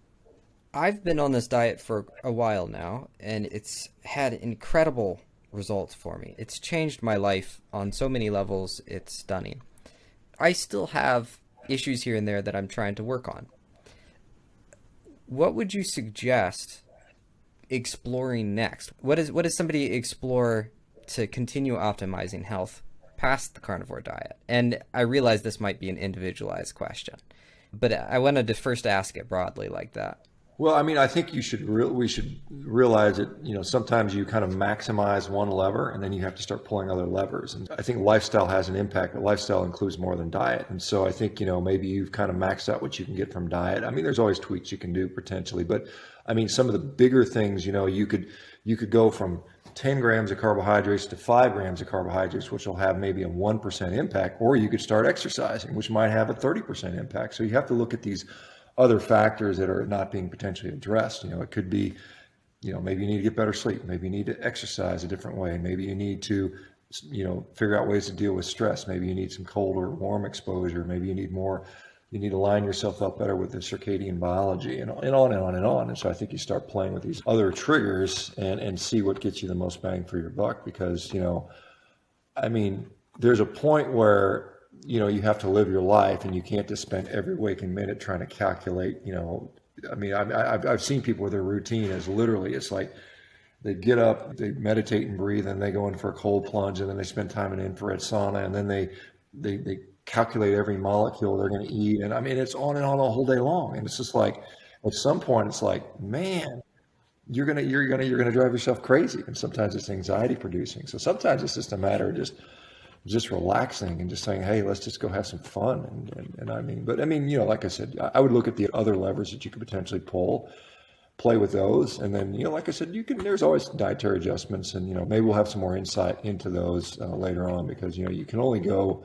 I've been on this diet for a while now, and it's had incredible results for me. It's changed my life on so many levels, it's stunning. I still have issues here and there that I'm trying to work on. What would you suggest exploring next? What does somebody explore to continue optimizing health past the carnivore diet? And I realize this might be an individualized question, but I wanted to first ask it broadly like that. Well, I mean, I think we should realize that, sometimes you kind of maximize one lever and then you have to start pulling other levers. And I think lifestyle has an impact, but lifestyle includes more than diet. And so I think, maybe you've kind of maxed out what you can get from diet. I mean, there's always tweaks you can do potentially, but I mean, some of the bigger things, you could go from 10 grams of carbohydrates to 5 grams of carbohydrates, which will have maybe a 1% impact, or you could start exercising, which might have a 30% impact. So you have to look at these other factors that are not being potentially addressed. It could be, maybe you need to get better sleep. Maybe you need to exercise a different way. Maybe you need to, figure out ways to deal with stress. Maybe you need some cold or warm exposure. Maybe you need more you need to line yourself up better with the circadian biology and on and on and on. And so I think you start playing with these other triggers and see what gets you the most bang for your buck because, I mean, there's a point where, you have to live your life and you can't just spend every waking minute trying to calculate, I mean, I've seen people with their routine is literally, it's like they get up, they meditate and breathe, and they go in for a cold plunge, and then they spend time in an infrared sauna, and then they calculate every molecule they're going to eat. And I mean, it's on and on all whole day long. And it's just like, at some point, it's like, man, you're gonna drive yourself crazy. And sometimes it's anxiety producing. So sometimes it's just a matter of just relaxing and just saying, hey, let's just go have some fun. And I mean, but I mean, like I said, I would look at the other levers that you could potentially pull, play with those. And then, like I said, there's always dietary adjustments and, maybe we'll have some more insight into those later on because, you can only go,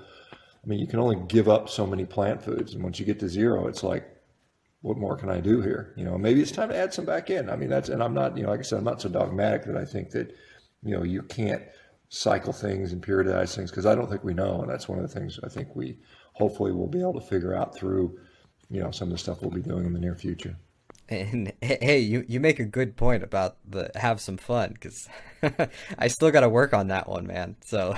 I mean, you can only give up so many plant foods. And once you get to zero, it's like, what more can I do here? Maybe it's time to add some back in. I mean, and I'm not, like I said, I'm not so dogmatic that I think that, you can't cycle things and periodize things because I don't think we know. And that's one of the things I think we hopefully will be able to figure out through, some of the stuff we'll be doing in the near future. And hey, you make a good point about the have some fun because I still got to work on that one, man. So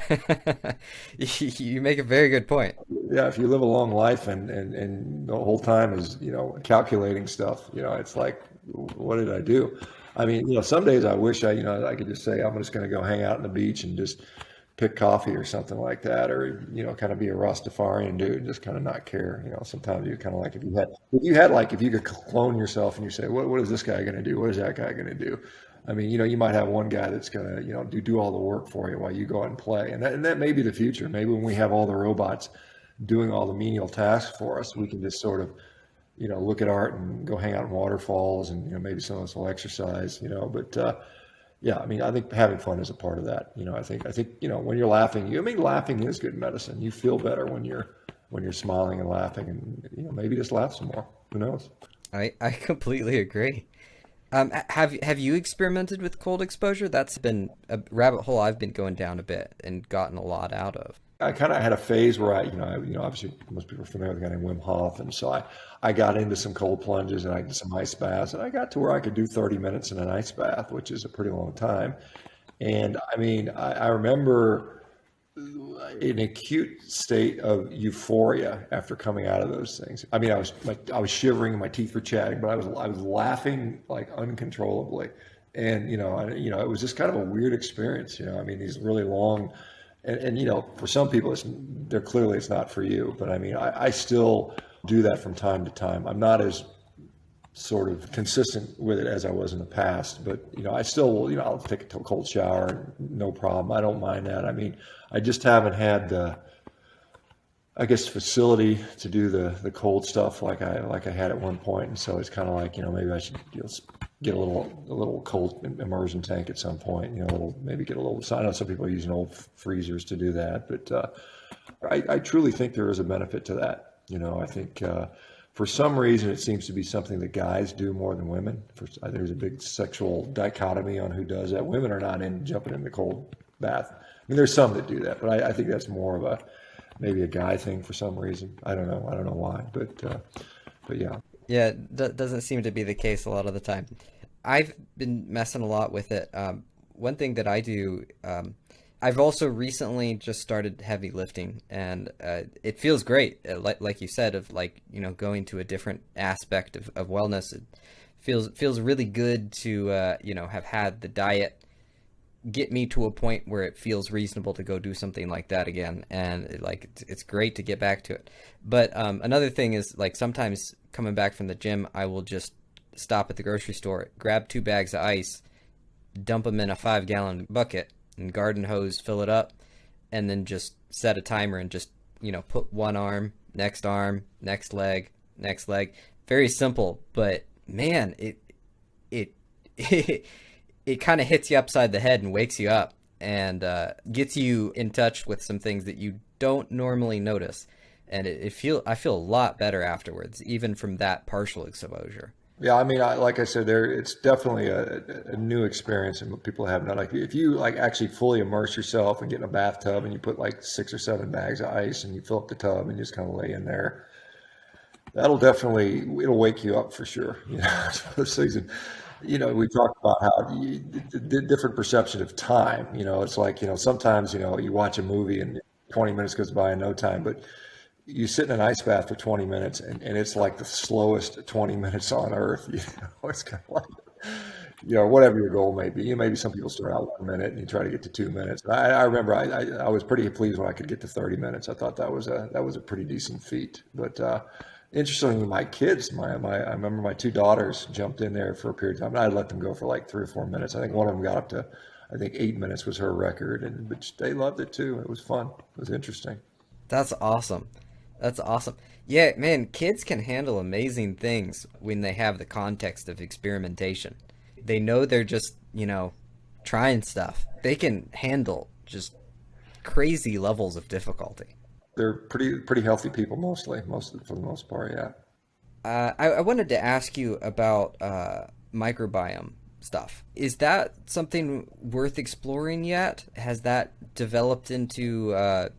you make a very good point. Yeah, if you live a long life and the whole time is, calculating stuff, it's like, what did I do? I mean, some days I wish I could just say, I'm just going to go hang out on the beach and just pick coffee or something like that, or, kind of be a Rastafarian dude, just kind of not care. Sometimes you kind of like, if you could clone yourself and you say, what is this guy going to do? What is that guy going to do? I mean, you might have one guy that's going to, do all the work for you while you go out and play. And that may be the future. Maybe when we have all the robots doing all the menial tasks for us, we can just sort of, look at art and go hang out in waterfalls and, maybe some of us will exercise, but, yeah, I mean, I think having fun is a part of that. I think, when you're laughing, laughing is good medicine. You feel better when you're smiling and laughing and, maybe just laugh some more. Who knows? I completely agree. Have you experimented with cold exposure? That's been a rabbit hole I've been going down a bit and gotten a lot out of. I kind of had a phase where obviously most people are familiar with a guy named Wim Hof, and so I got into some cold plunges and I did some ice baths, and I got to where I could do 30 minutes in an ice bath, which is a pretty long time. And I mean, I remember an acute state of euphoria after coming out of those things. I mean, I was shivering and my teeth were chatting, but I was laughing like uncontrollably, and it was just kind of a weird experience. I mean, these really long. And for some people, it's not for you. But I mean, I still do that from time to time. I'm not as sort of consistent with it as I was in the past. But I still will. I'll take a cold shower, no problem. I don't mind that. I mean, I just haven't had the, I guess, facility to do the cold stuff like I had at one point. And so it's kind of like maybe I should get a little cold immersion tank at some point. Maybe get a little. I know some people are using old freezers to do that, but I truly think there is a benefit to that. I think for some reason it seems to be something that guys do more than women. There's a big sexual dichotomy on who does that. Women are not in jumping in the cold bath. I mean, there's some that do that, but I think that's more of maybe a guy thing for some reason. I don't know. I don't know why, but yeah. Yeah, doesn't seem to be the case a lot of the time. I've been messing a lot with it. One thing that I do, I've also recently just started heavy lifting, and it feels great. Like you said, of like going to a different aspect of wellness. It feels really good to have had the diet get me to a point where it feels reasonable to go do something like that again, and it's great to get back to it. But another thing is, like, sometimes coming back from the gym, I will just stop at the grocery store, grab 2 bags of ice, dump them in a 5-gallon bucket and garden hose, fill it up, and then just set a timer and just put one arm, next leg, next leg. Very simple, but man, it it kind of hits you upside the head and wakes you up, and gets you in touch with some things that you don't normally notice. And I feel a lot better afterwards, even from that partial exposure. Yeah, I mean, like I said, it's definitely a new experience, and what people have not. Like, if you like actually fully immerse yourself and get in a bathtub, and you put like 6 or 7 bags of ice, and you fill up the tub and just kind of lay in there, That'll definitely, it'll wake you up for sure. Those things. And, we talked about how the different perception of time. It's like, sometimes, you watch a movie and 20 minutes goes by in no time, but you sit in an ice bath for 20 minutes and it's like the slowest 20 minutes on earth. It's kind of like, whatever your goal may be. Maybe some people start out 1 minute and you try to get to 2 minutes. I remember I was pretty pleased when I could get to 30 minutes. I thought that was a pretty decent feat. But interestingly, my kids, I remember my two daughters jumped in there for a period of time, and I let them go for like 3 or 4 minutes. I think one of them got up to, I think 8 minutes was her record, and but they loved it too. It was fun. It was interesting. That's awesome. That's awesome. Yeah, man, kids can handle amazing things when they have the context of experimentation. They know they're just, trying stuff. They can handle just crazy levels of difficulty. They're pretty healthy people mostly, for the most part. Yeah. I wanted to ask you about microbiome stuff. Is that something worth exploring yet? Has that developed into a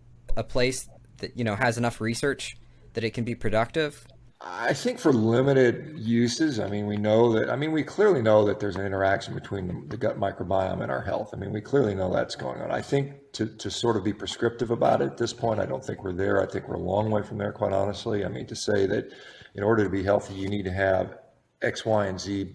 place that has enough research that it can be productive? I think for limited uses, I mean, we clearly know that there's an interaction between the gut microbiome and our health. I mean, we clearly know that's going on. I think to sort of be prescriptive about it at this point, I don't think we're there. I think we're a long way from there, quite honestly. I mean, to say that in order to be healthy, you need to have X, Y, and Z,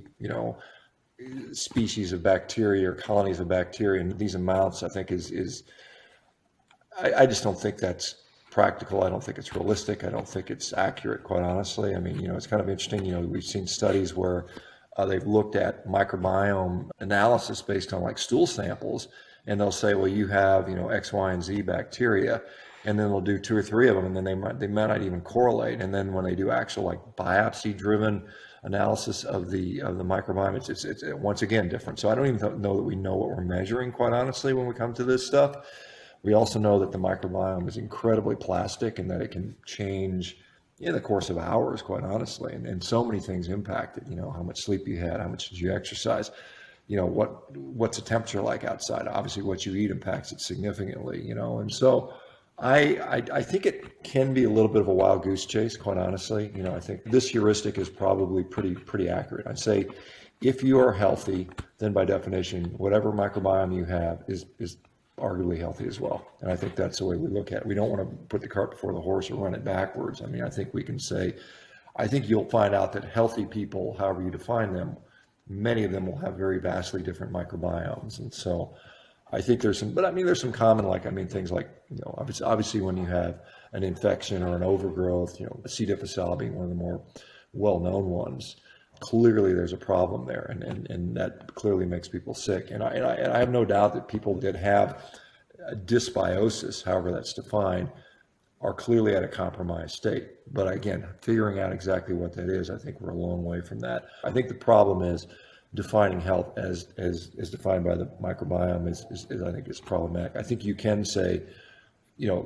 species of bacteria or colonies of bacteria, and these amounts, I think, I just don't think that's practical. I don't think it's realistic. I don't think it's accurate, quite honestly. I mean, it's kind of interesting. We've seen studies where they've looked at microbiome analysis based on like stool samples, and they'll say, well, you have, X, Y, and Z bacteria, and then they'll do two or three of them, and then they might not even correlate. And then when they do actual like biopsy-driven analysis of the microbiome, it's once again different. So I don't even know that we know what we're measuring, quite honestly, when we come to this stuff. We also know that the microbiome is incredibly plastic and that it can change in the course of hours, quite honestly. And so many things impact it. How much sleep you had, how much did you exercise, what's the temperature like outside? Obviously, what you eat impacts it significantly. And so I think it can be a little bit of a wild goose chase, quite honestly. I think this heuristic is probably pretty accurate. I'd say if you are healthy, then by definition, whatever microbiome you have is arguably healthy as well. And I think that's the way we look at it. We don't want to put the cart before the horse or run it backwards. I mean, I think we can say, I think you'll find out that healthy people, however you define them, many of them will have very vastly different microbiomes. And so I think there's some common, like, I mean, things like, obviously when you have an infection or an overgrowth, C. difficile being one of the more well-known ones, clearly there's a problem there, and that clearly makes people sick. And I have no doubt that people that have a dysbiosis, however that's defined, are clearly at a compromised state. But again, figuring out exactly what that is, I think we're a long way from that. I think the problem is defining health as defined by the microbiome is I think is problematic. I think you can say,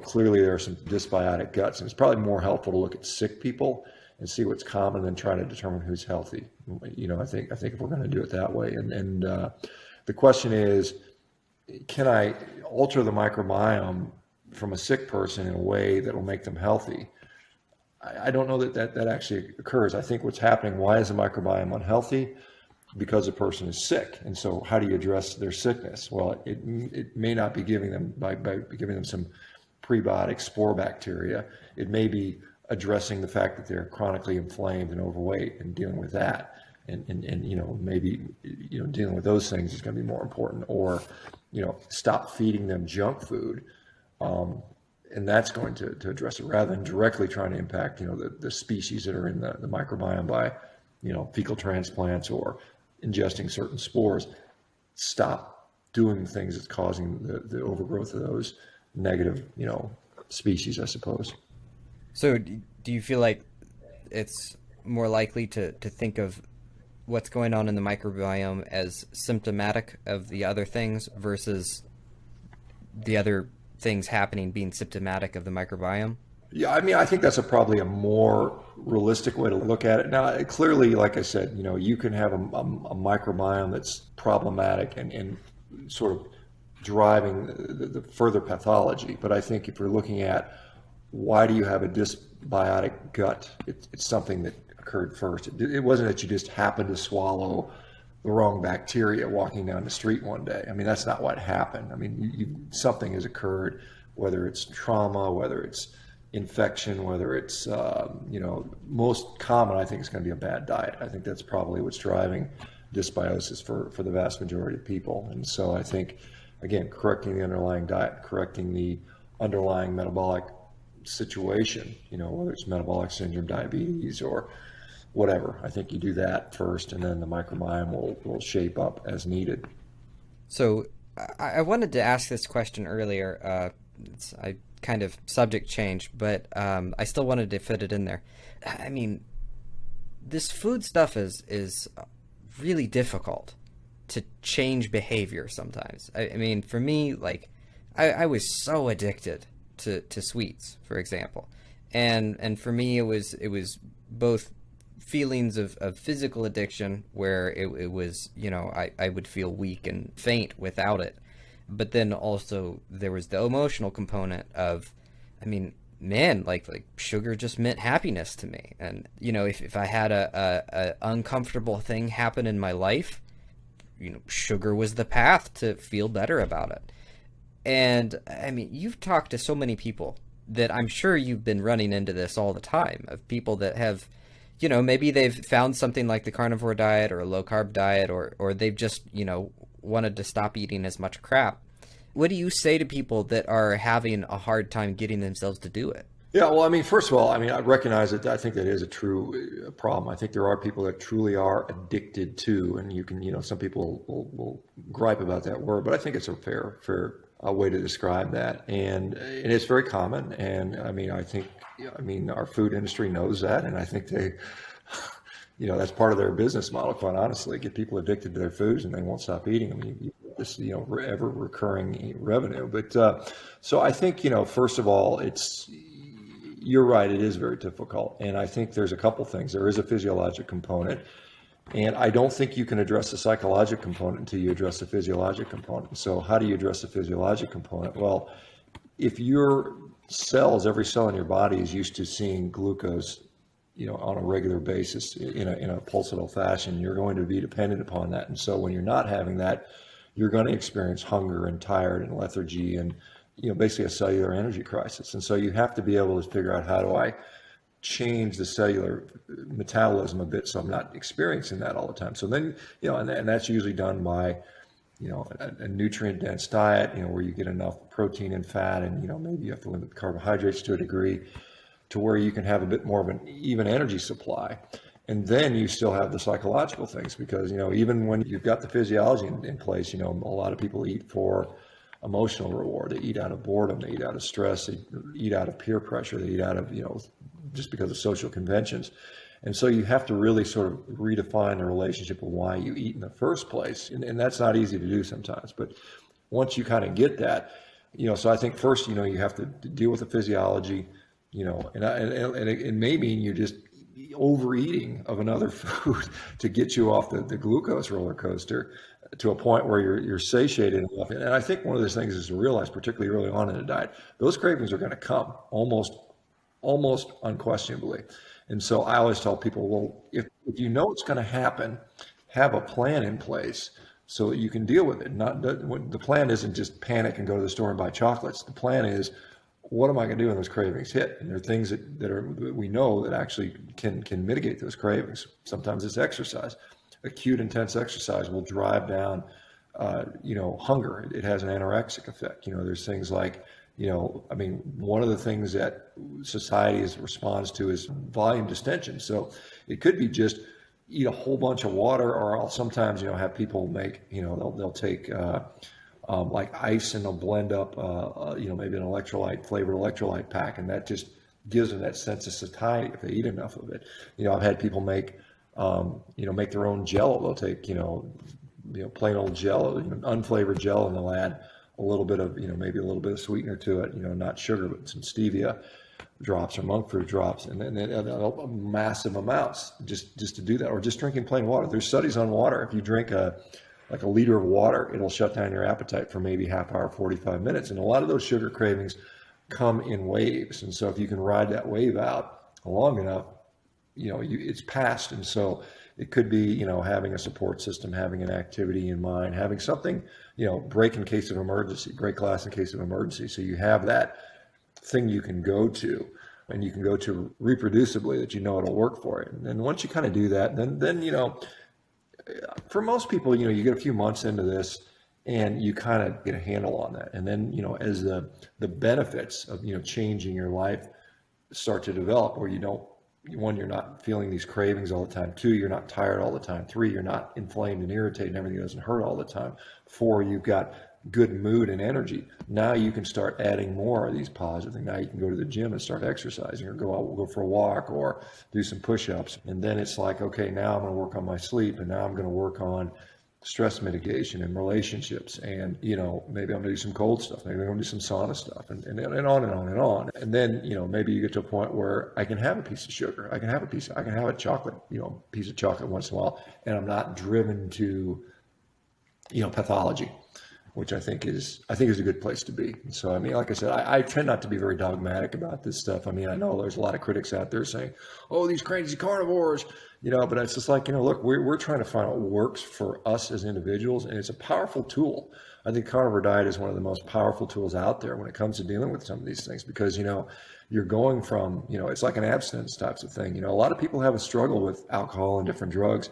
clearly there are some dysbiotic guts, and it's probably more helpful to look at sick people and see what's common than trying to determine who's healthy. I think if we're going to do it that way, and the question is, can I alter the microbiome from a sick person in a way that will make them healthy? I don't know that actually occurs. I think what's happening, why is the microbiome unhealthy? Because a person is sick. And so how do you address their sickness? Well, it may not be giving them by giving them some prebiotic spore bacteria. It may be addressing the fact that they're chronically inflamed and overweight and dealing with that. And maybe dealing with those things is going to be more important, or stop feeding them junk food, and that's going to address it, rather than directly trying to impact the species that are in the microbiome by fecal transplants or ingesting certain spores. Stop doing things that's causing the overgrowth of those negative species, I suppose. So, do you feel like it's more likely to think of what's going on in the microbiome as symptomatic of the other things versus the other things happening being symptomatic of the microbiome? Yeah, I mean, I think that's probably a more realistic way to look at it. Now, clearly, like I said, you can have a microbiome that's problematic and sort of driving the further pathology. But I think if you're looking at why do you have a dysbiotic gut? It's something that occurred first. It wasn't that you just happened to swallow the wrong bacteria walking down the street one day. I mean, that's not what happened. I mean, something has occurred, whether it's trauma, whether it's infection, whether it's, most common, I think, is going to be a bad diet. I think that's probably what's driving dysbiosis for the vast majority of people. And so I think, again, correcting the underlying diet, correcting the underlying metabolic situation, whether it's metabolic syndrome, diabetes, or whatever. I think you do that first, and then the microbiome will shape up as needed. So I wanted to ask this question earlier. I kind of subject change, but I still wanted to fit it in there. I mean, this food stuff is really difficult to change behavior sometimes. I mean, for me, like, I was so addicted to sweets, for example, and for me it was both feelings of physical addiction where it was, I would feel weak and faint without it. But then also there was the emotional component of, I mean, man, like sugar just meant happiness to me. And, if I had a uncomfortable thing happen in my life, sugar was the path to feel better about it. And I mean, you've talked to so many people that I'm sure you've been running into this all the time, of people that have, maybe they've found something like the carnivore diet or a low carb diet, or they've just, wanted to stop eating as much crap. What do you say to people that are having a hard time getting themselves to do it? Yeah, well, I mean, first of all, I mean, I recognize that. I think that is a true problem. I think there are people that truly are addicted to, and you can, some people will gripe about that word, but I think it's a fair way to describe that. And it's very common. And I mean, our food industry knows that. And I think they, that's part of their business model, quite honestly, get people addicted to their foods and they won't stop eating them. This, ever recurring revenue. But so I think, first of all, you're right, it is very difficult. And I think there's a couple things. There is a physiologic component. And I don't think you can address the psychological component until you address the physiologic component. So how do you address the physiologic component? Well, if your cells, every cell in your body is used to seeing glucose, on a regular basis in a pulsatile fashion, you're going to be dependent upon that. And so when you're not having that, you're going to experience hunger and tired and lethargy and, basically a cellular energy crisis. And so you have to be able to figure out, how do I change the cellular metabolism a bit so I'm not experiencing that all the time. So then, and that's usually done by, a nutrient dense diet, where you get enough protein and fat, and, maybe you have to limit carbohydrates to a degree to where you can have a bit more of an even energy supply. And then you still have the psychological things, because, even when you've got the physiology in place, a lot of people eat for emotional reward. They eat out of boredom. They eat out of stress. They eat out of peer pressure. They eat out of, just because of social conventions. And so you have to really sort of redefine the relationship of why you eat in the first place. And that's not easy to do sometimes. But once you kind of get that, so I think first, you have to deal with the physiology, and it may mean you just overeating of another food to get you off the glucose roller coaster to a point where you're satiated enough. And I think one of those things is to realize, particularly early on in a diet, those cravings are going to come almost unquestionably. And so I always tell people, well, if you know it's going to happen, have a plan in place so that you can deal with it. The plan isn't just panic and go to the store and buy chocolates. The plan is, what am I going to do when those cravings hit? And there are things that we know that actually can mitigate those cravings. Sometimes it's exercise. Acute intense exercise will drive down, hunger. It has an anorexic effect. There's things like, one of the things that society responds to is volume distension. So it could be just eat a whole bunch of water, or I'll sometimes, have people make, they'll take like ice and they'll blend up, maybe an flavored electrolyte pack, and that just gives them that sense of satiety if they eat enough of it. I've had people make their own Jello. They'll take, plain old Jello, unflavored Jello, and they'll add a little bit of, maybe a little bit of sweetener to it, not sugar, but some stevia drops or monk fruit drops, and then massive amounts just to do that, or just drinking plain water. There's studies on water. If you drink like a liter of water, it'll shut down your appetite for maybe half hour, 45 minutes. And a lot of those sugar cravings come in waves. And so if you can ride that wave out long enough, it's past. And so it could be, having a support system, having an activity in mind, having something, break in case of emergency, break glass in case of emergency. So you have that thing you can go to, and you can go to reproducibly, that it'll work for you. And then once you kind of do that, then for most people, you get a few months into this and you kind of get a handle on that. And then, as the benefits of, changing your life start to develop, where one, you're not feeling these cravings all the time. Two, you're not tired all the time. Three, you're not inflamed and irritated and everything doesn't hurt all the time. Four, you've got good mood and energy. Now you can start adding more of these positive things. Now you can go to the gym and start exercising, or go for a walk, or do some push-ups. And then it's like, okay, now I'm going to work on my sleep, and now I'm going to work on stress mitigation and relationships, and maybe I'm gonna do some cold stuff, maybe I'm gonna do some sauna stuff, and on and on and on. And then maybe you get to a point where I can have a piece of sugar, I can have a chocolate, piece of chocolate once in a while, and I'm not driven to pathology, which I think is a good place to be. So I mean, like I said, I tend not to be very dogmatic about this stuff. I mean, I know there's a lot of critics out there saying, oh, these crazy carnivores, but it's just like, look, we're trying to find what works for us as individuals, and it's a powerful tool. I think carnivore diet is one of the most powerful tools out there when it comes to dealing with some of these things, because you're going from, it's like an abstinence types of thing. A lot of people have a struggle with alcohol and different drugs,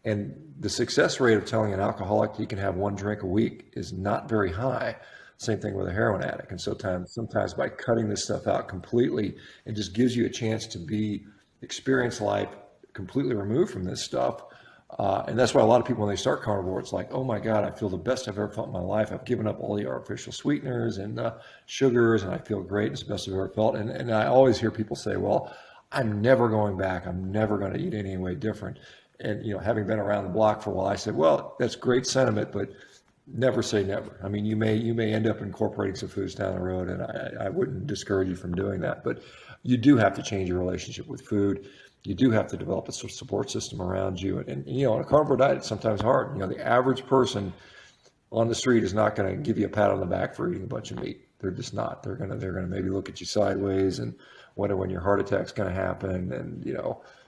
and the success rate of telling an alcoholic he can have one drink a week is not very high. Same thing with a heroin addict. And sometimes by cutting this stuff out completely, it just gives you a chance to experience life completely removed from this stuff. And that's why a lot of people, when they start carnivore, it's like, oh my God, I feel the best I've ever felt in my life. I've given up all the artificial sweeteners and sugars, and I feel great. It's the best I've ever felt. And I always hear people say, well, I'm never going back. I'm never going to eat any way different. And, having been around the block for a while, I said, well, that's great sentiment, but never say never. I mean, you may end up incorporating some foods down the road, and I wouldn't discourage you from doing that. But you do have to change your relationship with food. You do have to develop a support system around you. And on a carnivore diet, it's sometimes hard. The average person on the street is not going to give you a pat on the back for eating a bunch of meat. They're just not. They're gonna maybe look at you sideways and wonder when your heart attack's going to happen, and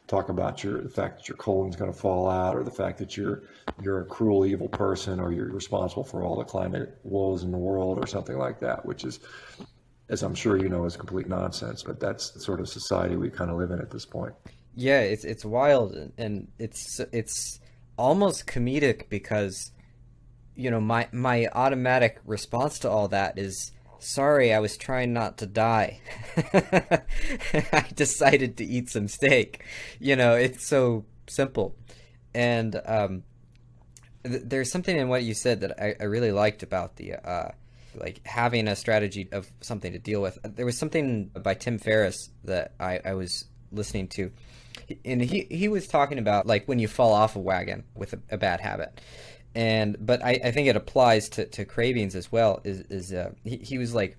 talk about the fact that your colon's going to fall out, or the fact that you're a cruel, evil person, or you're responsible for all the climate woes in the world, or something like that, which is, as I'm sure is complete nonsense. But that's the sort of society we kind of live in at this point. Yeah, it's wild, and it's almost comedic, because my automatic response to all that is, sorry, I was trying not to die. I decided to eat some steak. It's so simple. And there's something in what you said that I really liked about the like having a strategy of something to deal with. There was something by Tim Ferriss that I was listening to, and he was talking about, like, when you fall off a wagon with a bad habit. But I think it applies to cravings as well. He was like,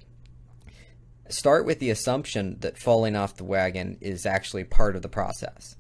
start with the assumption that falling off the wagon is actually part of the process,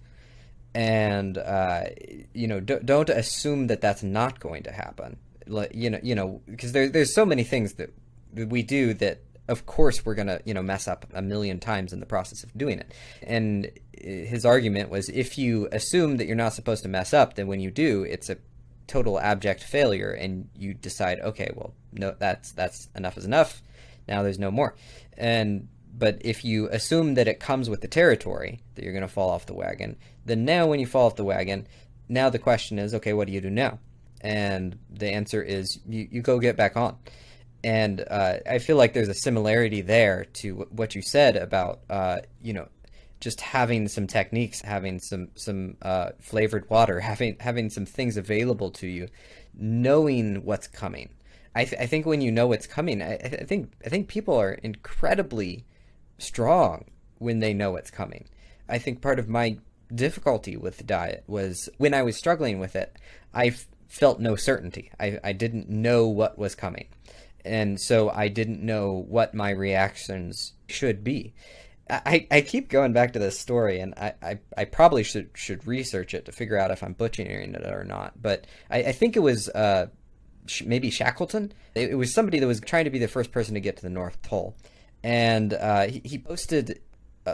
and don't assume that that's not going to happen. Because there's so many things that we do that, of course, we're gonna mess up a million times in the process of doing it. And his argument was, if you assume that you're not supposed to mess up, then when you do, it's a total abject failure, and you decide, okay, well, no, that's enough is enough. Now there's no more. But if you assume that it comes with the territory, that you're going to fall off the wagon, then now when you fall off the wagon, now the question is, okay, what do you do now? And the answer is you go get back on. And I feel like there's a similarity there to what you said about just having some techniques, having some flavored water, having some things available to you, knowing what's coming. I think when you know what's coming, I think people are incredibly strong when they know what's coming. I think part of my difficulty with the diet was, when I was struggling with it, I felt no certainty. I didn't know what was coming, and so I didn't know what my reactions should be. I keep going back to this story, and I probably should research it to figure out if I'm butchering it or not. But I think it was maybe Shackleton. It was somebody that was trying to be the first person to get to the North Pole, and he posted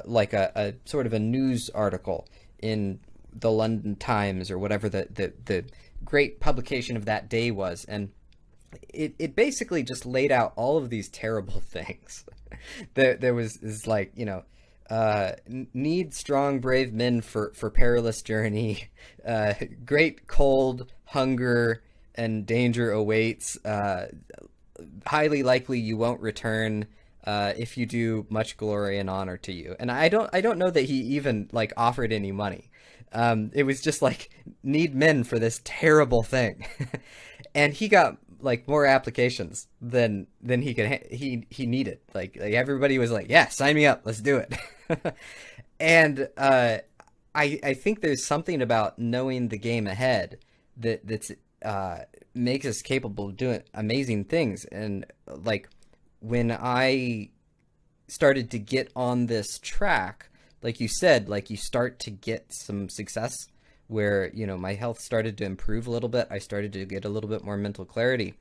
like a sort of a news article in the London Times or whatever the great publication of that day was, and it basically just laid out all of these terrible things. There was is like, need strong brave men for perilous journey, great cold, hunger and danger awaits, highly likely you won't return, if you do, much glory and honor to you. And I don't know that he even like offered any money. It was just like, need men for this terrible thing. And he got like more applications than he needed. Like everybody was like, yeah, sign me up, let's do it. And I think there's something about knowing the game ahead that's makes us capable of doing amazing things. And like when I started to get on this track, like you said, like you start to get some success where, my health started to improve a little bit. I started to get a little bit more mental clarity.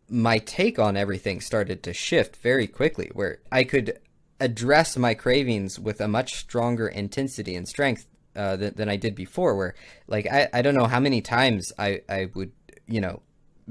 My take on everything started to shift very quickly, where I could address my cravings with a much stronger intensity and strength than I did before, where like I don't know how many times I would,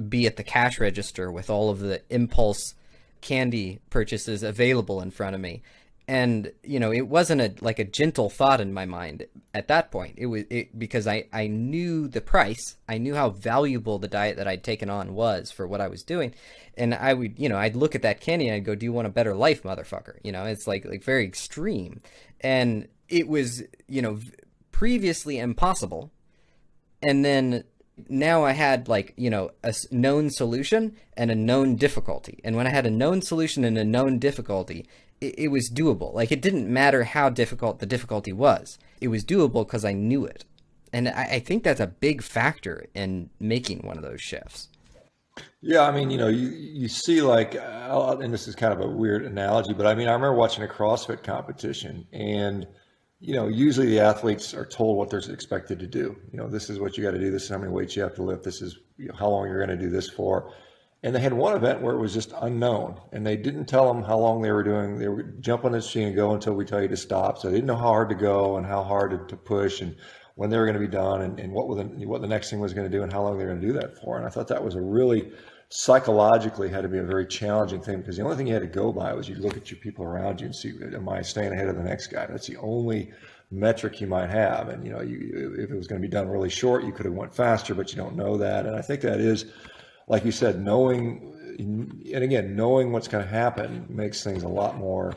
be at the cash register with all of the impulse candy purchases available in front of me. And, it wasn't a gentle thought in my mind at that point. It was because I knew the price. I knew how valuable the diet that I'd taken on was for what I was doing. And I would, I'd look at that candy and I'd go, do you want a better life, motherfucker? It's like very extreme. And it was, previously impossible. And then now I had like, a known solution and a known difficulty. And when I had a known solution and a known difficulty, it was doable. Like it didn't matter how difficult the difficulty was. It was doable because I knew it. And I think that's a big factor in making one of those shifts. Yeah, I mean, you see like, and this is kind of a weird analogy, but I mean, I remember watching a CrossFit competition, and usually the athletes are told what they're expected to do. This is what you got to do. This is how many weights you have to lift. This is how long you're going to do this for. And they had one event where it was just unknown, and they didn't tell them how long they were doing. They were jump on the machine and go until we tell you to stop. So they didn't know how hard to go and how hard to push and when they were going to be done, and what the next thing was going to do and how long they were going to do that for. And I thought that was a really psychologically had to be a very challenging thing, because the only thing you had to go by was you look at your people around you and see, am I staying ahead of the next guy? That's the only metric you might have. And if it was going to be done really short, you could have went faster, but you don't know that. And I think that is, like you said, knowing what's going to happen makes things a lot more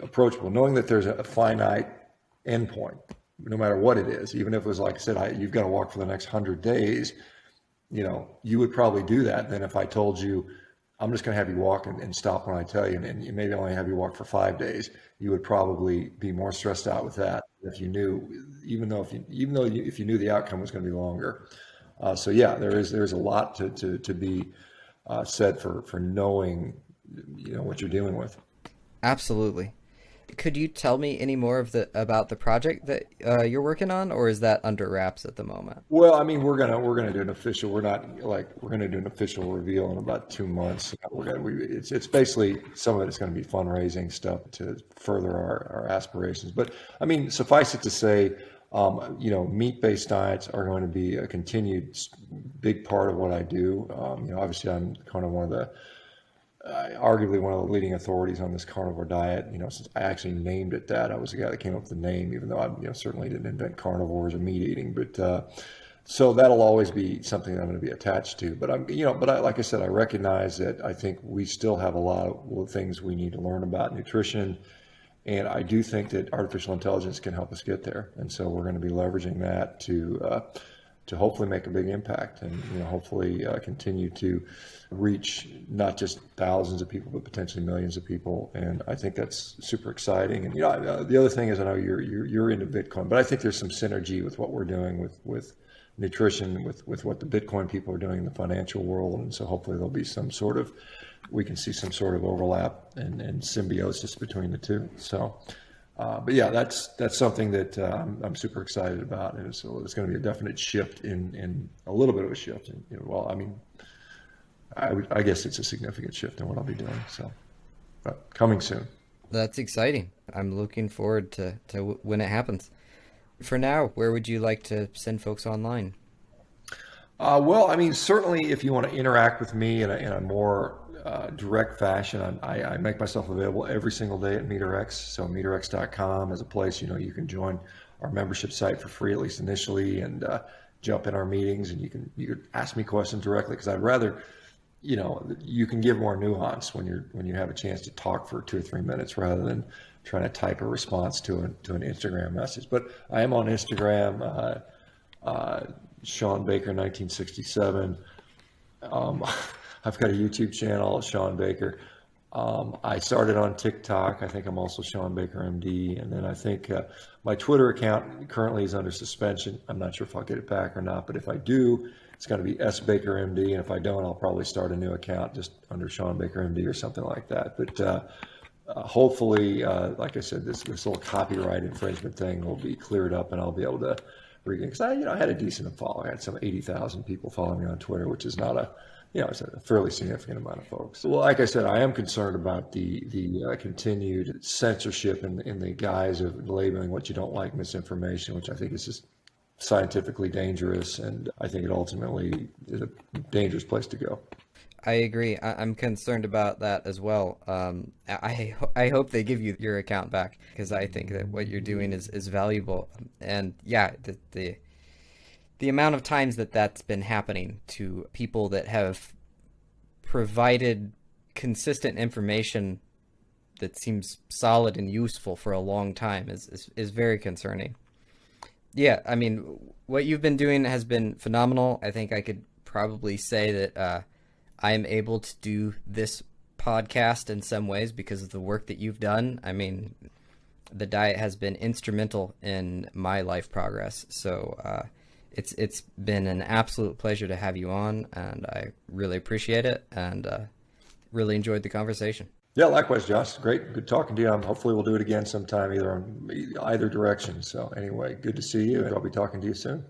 approachable. Knowing that there's a finite endpoint, no matter what it is, even if it was like I said, you've got to walk for the next 100 days, you would probably do that than if I told you, I'm just going to have you walk and stop when I tell you, and maybe only have you walk for 5 days. You would probably be more stressed out with that if you knew, if you knew the outcome was going to be longer. So yeah, there's a lot to be said for knowing, what you're dealing with. Absolutely. Could you tell me any more about the project that you're working on, or is that under wraps at the moment? Well, I mean, we're gonna do an official. We're gonna do an official reveal in about 2 months. It's basically, some of it is going to be fundraising stuff to further our aspirations. But I mean, suffice it to say, meat-based diets are going to be a continued big part of what I do. Obviously, I'm kind of arguably one of the leading authorities on this carnivore diet. Since I actually named it that, I was the guy that came up with the name, even though I, certainly didn't invent carnivores or meat eating. But so that'll always be something that I'm going to be attached to. But like I said, I recognize that I think we still have a lot of things we need to learn about nutrition. And I do think that artificial intelligence can help us get there. And so we're going to be leveraging that to hopefully make a big impact, and hopefully continue to reach not just thousands of people, but potentially millions of people. And I think that's super exciting. And the other thing is, I know you're into Bitcoin, but I think there's some synergy with what we're doing with nutrition, with what the Bitcoin people are doing in the financial world. And so hopefully we can see some sort of overlap and symbiosis between the two. So, but yeah, that's something that I'm super excited about, and so it's going to be a definite shift in a little bit of a shift. And I mean, I guess it's a significant shift in what I'll be doing. So. But coming soon. That's exciting. I'm looking forward to when it happens. For now, where would you like to send folks online? Well, I mean, certainly if you want to interact with me in a more direct fashion, I make myself available every single day at meatRX. So meatRX.com is a place, you can join our membership site for free, at least initially, and jump in our meetings, and you can ask me questions directly because I'd rather, you can give more nuance when you have a chance to talk for 2 or 3 minutes rather than trying to type a response to an Instagram message. But I am on Instagram. Shawn Baker 1967. Um, I've got a YouTube channel, Shawn Baker. I started on TikTok. I think I'm also Shawn Baker MD. And then I think my Twitter account currently is under suspension. I'm not sure if I'll get it back or not, but if I do, it's going to be S Baker MD. And if I don't, I'll probably start a new account just under Shawn Baker MD or something like that. But hopefully, like I said, this little copyright infringement thing will be cleared up, and I'll be able to regain. Because I had a decent following. I had some 80,000 people following me on Twitter, which is not it's a fairly significant amount of folks. Well, like I said, I am concerned about the continued censorship in the guise of labeling what you don't like misinformation, which I think is just scientifically dangerous, and I think it ultimately is a dangerous place to go. I agree. I'm concerned about that as well. I hope they give you your account back because I think that what you're doing is valuable. And yeah, the amount of times that that's been happening to people that have provided consistent information that seems solid and useful for a long time is very concerning. Yeah, I mean, what you've been doing has been phenomenal. I think I could probably say that I am able to do this podcast in some ways because of the work that you've done. I mean, the diet has been instrumental in my life progress. So it's been an absolute pleasure to have you on, and I really appreciate it and really enjoyed the conversation. Yeah, likewise, Josh. Great, good talking to you. Hopefully, we'll do it again sometime, either direction. So, anyway, good to see you, and I'll be talking to you soon.